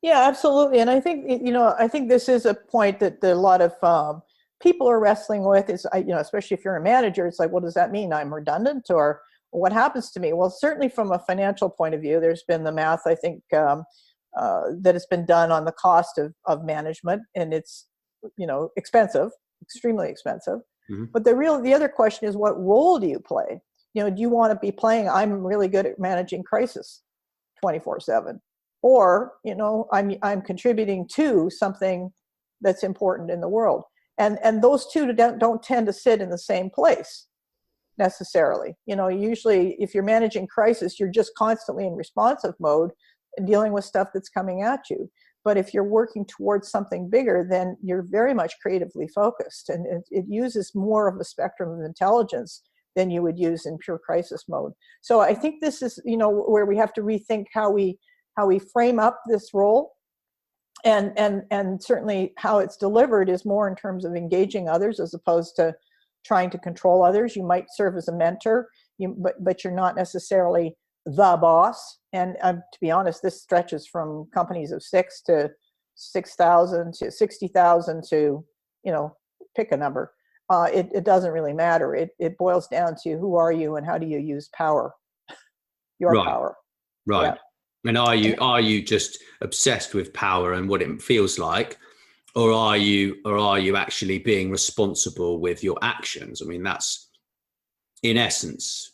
Yeah, absolutely. And I think, I think this is a point that a lot of people are wrestling with is, especially if you're a manager, it's like, what does that mean? I'm redundant, or what happens to me? Well, certainly from a financial point of view, there's been the math, I think, that has been done on the cost of management, and it's, expensive, extremely expensive. Mm-hmm. But the other question is, what role do you play? Do you want to be playing, I'm really good at managing crisis 24/7, or I'm contributing to something that's important in the world, and those two don't tend to sit in the same place necessarily. Usually if you're managing crisis, you're just constantly in responsive mode and dealing with stuff that's coming at you. But if you're working towards something bigger, then you're very much creatively focused, and it uses more of a spectrum of intelligence than you would use in pure crisis mode. So I think this is, where we have to rethink how we frame up this role, and certainly how it's delivered is more in terms of engaging others as opposed to trying to control others. You might serve as a mentor, but you're not necessarily the boss. And to be honest, this stretches from companies of 6 to 6,000 to 60,000 to, pick a number. It doesn't really matter. It boils down to who are you and how do you use power, your power. Right. Yeah. And are you just obsessed with power and what it feels like, or are you actually being responsible with your actions? I mean, that's in essence,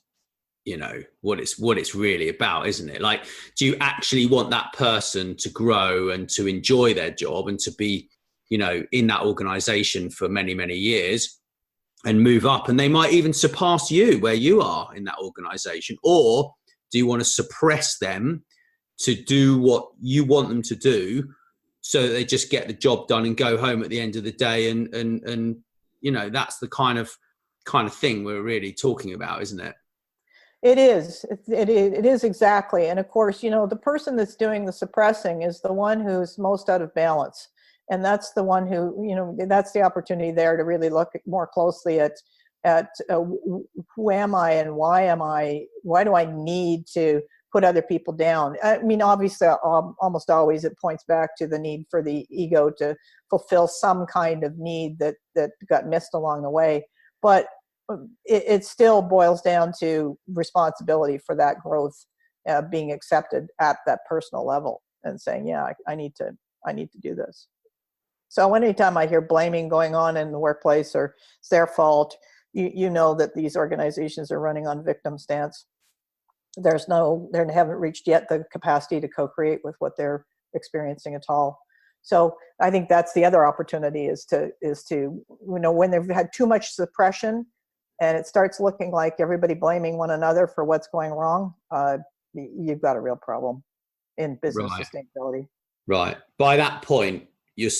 what it's really about, isn't it? Like, do you actually want that person to grow and to enjoy their job and to be, in that organization for many, many years and move up, and they might even surpass you where you are in that organization? Or do you want to suppress them to do what you want them to do so that they just get the job done and go home at the end of the day? And that's the kind of thing we're really talking about, isn't it? It is. It is exactly. And of course, the person that's doing the suppressing is the one who's most out of balance. And that's the one who, that's the opportunity there to really look more closely at who am I and why do I need to put other people down? I mean, obviously, almost always it points back to the need for the ego to fulfill some kind of need that got missed along the way. But it still boils down to responsibility for that growth being accepted at that personal level and saying, yeah, I need to do this. So anytime I hear blaming going on in the workplace or it's their fault, you know that these organizations are running on victim stance. They haven't reached yet the capacity to co-create with what they're experiencing at all. So I think that's the other opportunity is to when they've had too much suppression and it starts looking like everybody blaming one another for what's going wrong, you've got a real problem in business sustainability. Right. By that point, you're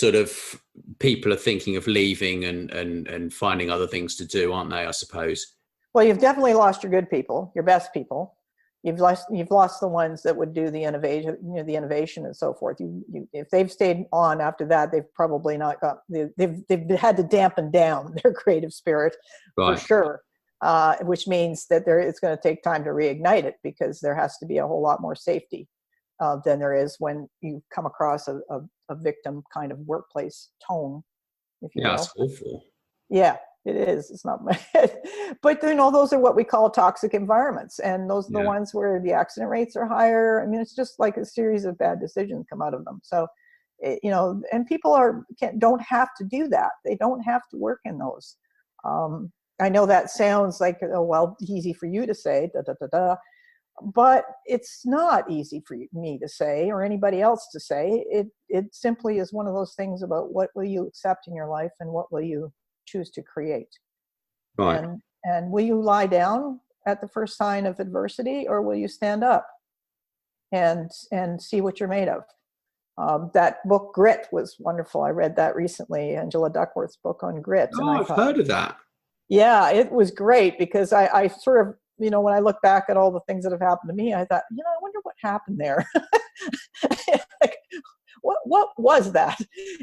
people are thinking of leaving and finding other things to do, aren't they, I suppose? Well, you've definitely lost your good people, your best people. You've lost the ones that would do the innovation and so forth. If they've stayed on after that, they've probably not got. They've had to dampen down their creative spirit for sure, which means that it's going to take time to reignite it because there has to be a whole lot more safety than there is when you come across a victim kind of workplace tone. If you will. That's awful. Yeah. It is. It's not my head. But, those are what we call toxic environments. And those are the ones where the accident rates are higher. I mean, it's just like a series of bad decisions come out of them. So, and people don't have to do that. They don't have to work in those. I know that sounds like, easy for you to say, but it's not easy for me to say or anybody else to say. It simply is one of those things about what will you accept in your life and what will you choose to create. Right. And will you lie down at the first sign of adversity, or will you stand up and see what you're made of? That book Grit was wonderful. I read that recently, Angela Duckworth's book on grit. Oh, I've heard of that. Yeah, it was great because I sort of, when I look back at all the things that have happened to me, I thought, I wonder what happened there. Like, what was that?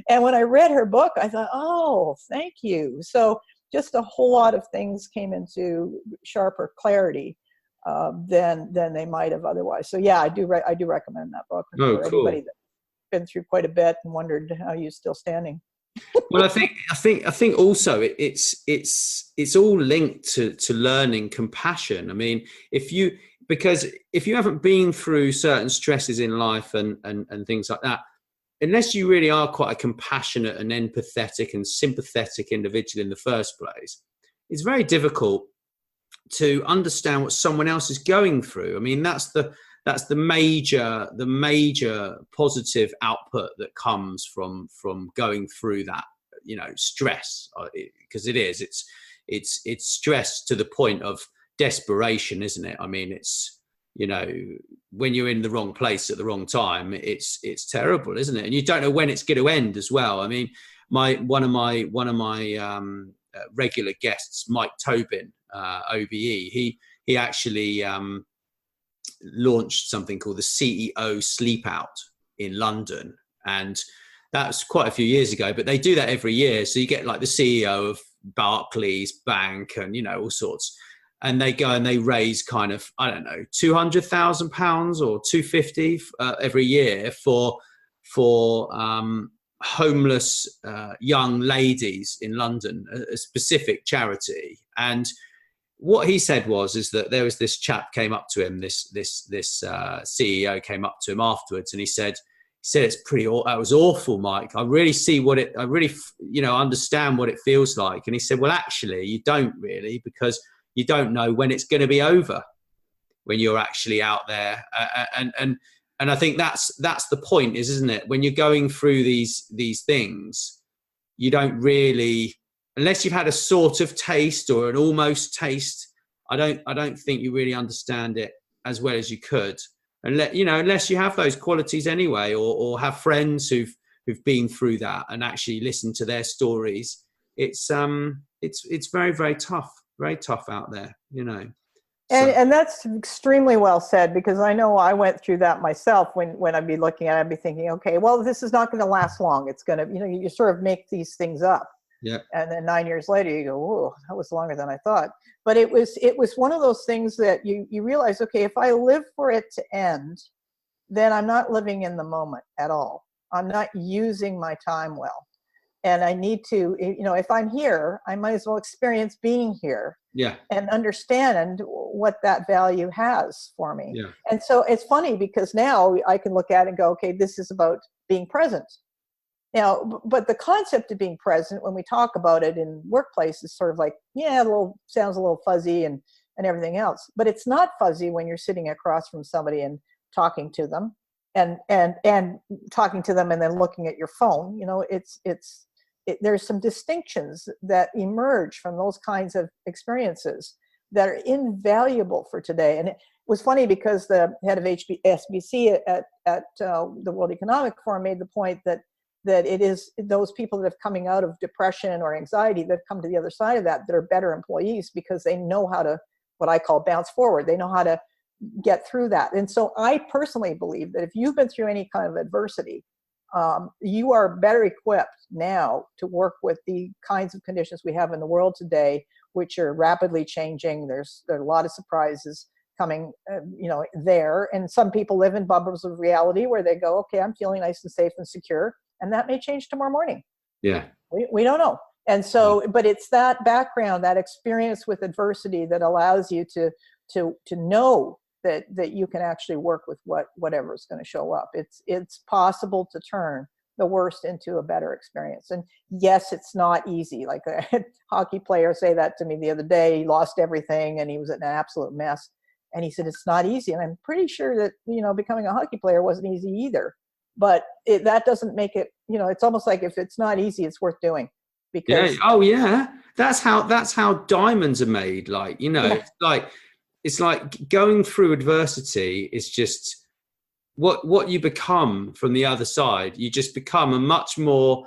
And when I read her book, I thought, oh, thank you. So just a whole lot of things came into sharper clarity than they might have otherwise. So yeah, I do recommend that book for anybody that's been through quite a bit and wondered how you're still standing. Well, I think also it's all linked to learning compassion. I mean, because if you haven't been through certain stresses in life and things like that, unless you really are quite a compassionate and empathetic and sympathetic individual in the first place, it's very difficult to understand what someone else is going through. I mean, that's the major positive output that comes from going through that, stress, because it's stress to the point of desperation, isn't it? I mean, it's, when you're in the wrong place at the wrong time, it's terrible, isn't it? And you don't know when it's going to end as well. I mean, one of my regular guests, Mike Tobin, OBE, he actually launched something called the CEO Sleep Out in London, and that's quite a few years ago, but they do that every year. So you get like the CEO of Barclays Bank and all sorts, and they go and they raise kind of, I don't know, £200,000 or 250 every year for homeless young ladies in London, a specific charity. And what he said is that there was this chap came up to him, this CEO came up to him afterwards, and he said it's that was awful, Mike. I really understand what it feels like. And he said, well, actually, you don't really, because you don't know when it's going to be over when you're actually out there. And I think that's the point, isn't it? When you're going through these things, you don't really, unless you've had a sort of taste or an almost taste, I don't think you really understand it as well as you could. Unless you have those qualities anyway, or have friends who've been through that and actually listen to their stories. It's very, very tough out there, And that's extremely well said, because I know I went through that myself. When I'd be looking at it, I'd be thinking, okay, well, this is not going to last long. It's going to, you sort of make these things up. Yeah. And then 9 years later, you go, whoa, that was longer than I thought. But it was one of those things that you realize, okay, if I live for it to end, then I'm not living in the moment at all. I'm not using my time well. And I need to, if I'm here, I might as well experience being here. Yeah. And understand what that value has for me. Yeah. And so it's funny, because now I can look at it and go, okay, this is about being present. Now, but the concept of being present, when we talk about it in workplace, is sort of like, sounds a little fuzzy and everything else. But it's not fuzzy when you're sitting across from somebody and talking to them and talking to them and then looking at your phone. There's some distinctions that emerge from those kinds of experiences that are invaluable for today. And it was funny, because the head of SBC at the World Economic Forum made the point that it is those people that have coming out of depression or anxiety that have come to the other side of that are better employees, because they know how to, what I call, bounce forward. They know how to get through that. And so I personally believe that if you've been through any kind of adversity, you are better equipped now to work with the kinds of conditions we have in the world today, which are rapidly changing. There are a lot of surprises coming, there. And some people live in bubbles of reality where they go, okay, I'm feeling nice and safe and secure. And that may change tomorrow morning. Yeah. We don't know. And so, but it's that background, that experience with adversity that allows you to know that you can actually work with whatever is going to show up. It's possible to turn the worst into a better experience. And yes, it's not easy. Like a hockey player say that to me the other day. He lost everything and he was in an absolute mess. And he said, it's not easy. And I'm pretty sure that, becoming a hockey player wasn't easy either. But that doesn't make it, it's almost like if it's not easy, it's worth doing. Because that's how diamonds are made. Like, it's like going through adversity is just what you become from the other side. You just become a much more,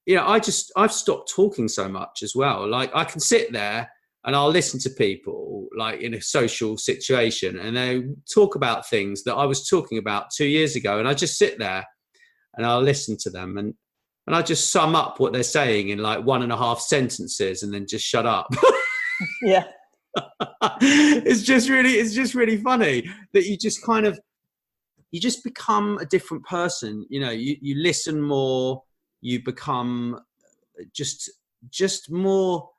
I've stopped talking so much as well. Like, I can sit there and I'll listen to people, like in a social situation, and they talk about things that I was talking about 2 years ago. And I just sit there and I'll listen to them and I just sum up what they're saying in like 1.5 sentences and then just shut up. Yeah. It's just really funny that you just become a different person. You listen more, you become just more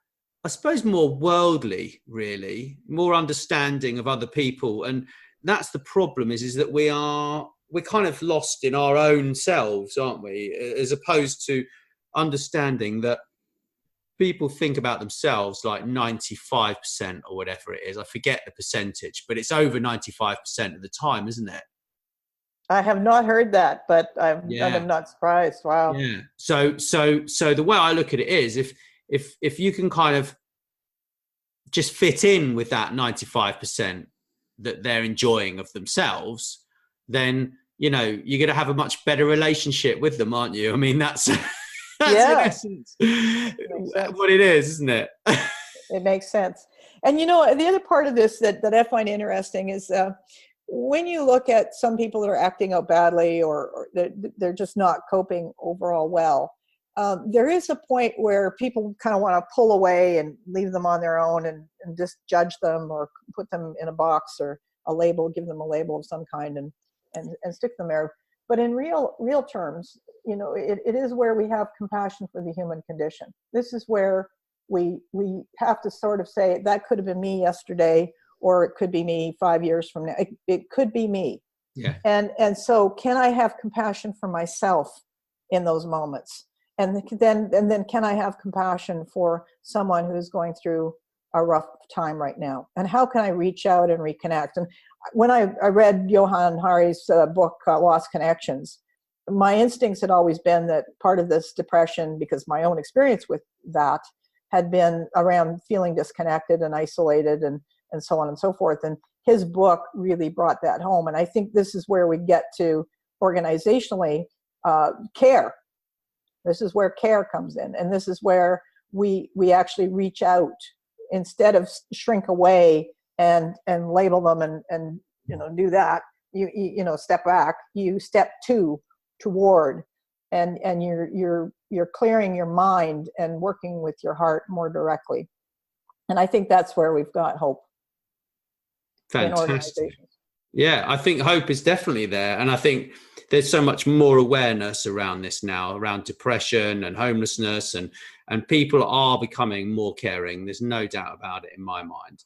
I suppose, more worldly, really, more understanding of other people. And that's the problem is that we're kind of lost in our own selves, aren't we? As opposed to understanding that people think about themselves like 95% or whatever it is. I forget the percentage, but it's over 95% of the time, isn't it? I have not heard that, but I'm not surprised. Wow. Yeah. So the way I look at it is if you can kind of just fit in with that 95% that they're enjoying of themselves, then, you're going to have a much better relationship with them, aren't you? I mean, that's in essence what it is, isn't it? It makes sense. And, the other part of this that I find interesting is when you look at some people that are acting out badly or they're just not coping overall well, there is a point where people kind of want to pull away and leave them on their own and just judge them or put them in a box or a label, give them a label of some kind and stick them there. But in real terms, it is where we have compassion for the human condition. This is where we have to sort of say, that could have been me yesterday, or it could be me 5 years from now. It could be me. Yeah. And so can I have compassion for myself in those moments? And then can I have compassion for someone who's going through a rough time right now? And how can I reach out and reconnect? And when I read Johann Hari's book, Lost Connections, my instincts had always been that part of this depression, because my own experience with that had been around feeling disconnected and isolated and so on and so forth. And his book really brought that home. And I think this is where we get to organizationally care. This is where care comes in. And this is where we actually reach out instead of shrink away and label them and do that. You step back, you step toward, and you're clearing your mind and working with your heart more directly. And I think that's where we've got hope. Fantastic. Yeah, I think hope is definitely there. And I think there's so much more awareness around this now, around depression and homelessness, and people are becoming more caring. There's no doubt about it in my mind.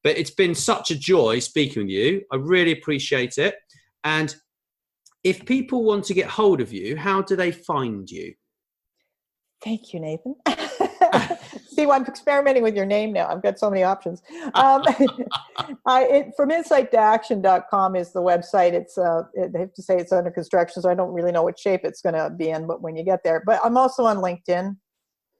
But it's been such a joy speaking with you. I really appreciate it. And if people want to get hold of you, how do they find you? Thank you, Nathan. See, I'm experimenting with your name now. I've got so many options. From insight-to-action.com is the website. I have to say it's under construction, so I don't really know what shape it's going to be in, but when you get there. But I'm also on LinkedIn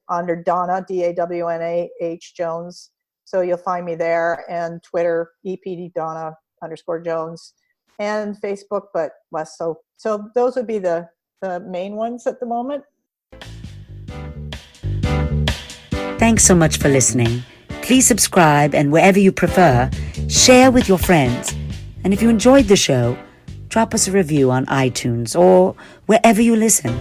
under Dawna, D-A-W-N-A-H Jones. So you'll find me there, and Twitter, EPD_Dawna_Jones, and Facebook, but less so. So those would be the main ones at the moment. Thanks so much for listening. Please subscribe, and wherever you prefer, share with your friends. And if you enjoyed the show, drop us a review on iTunes or wherever you listen.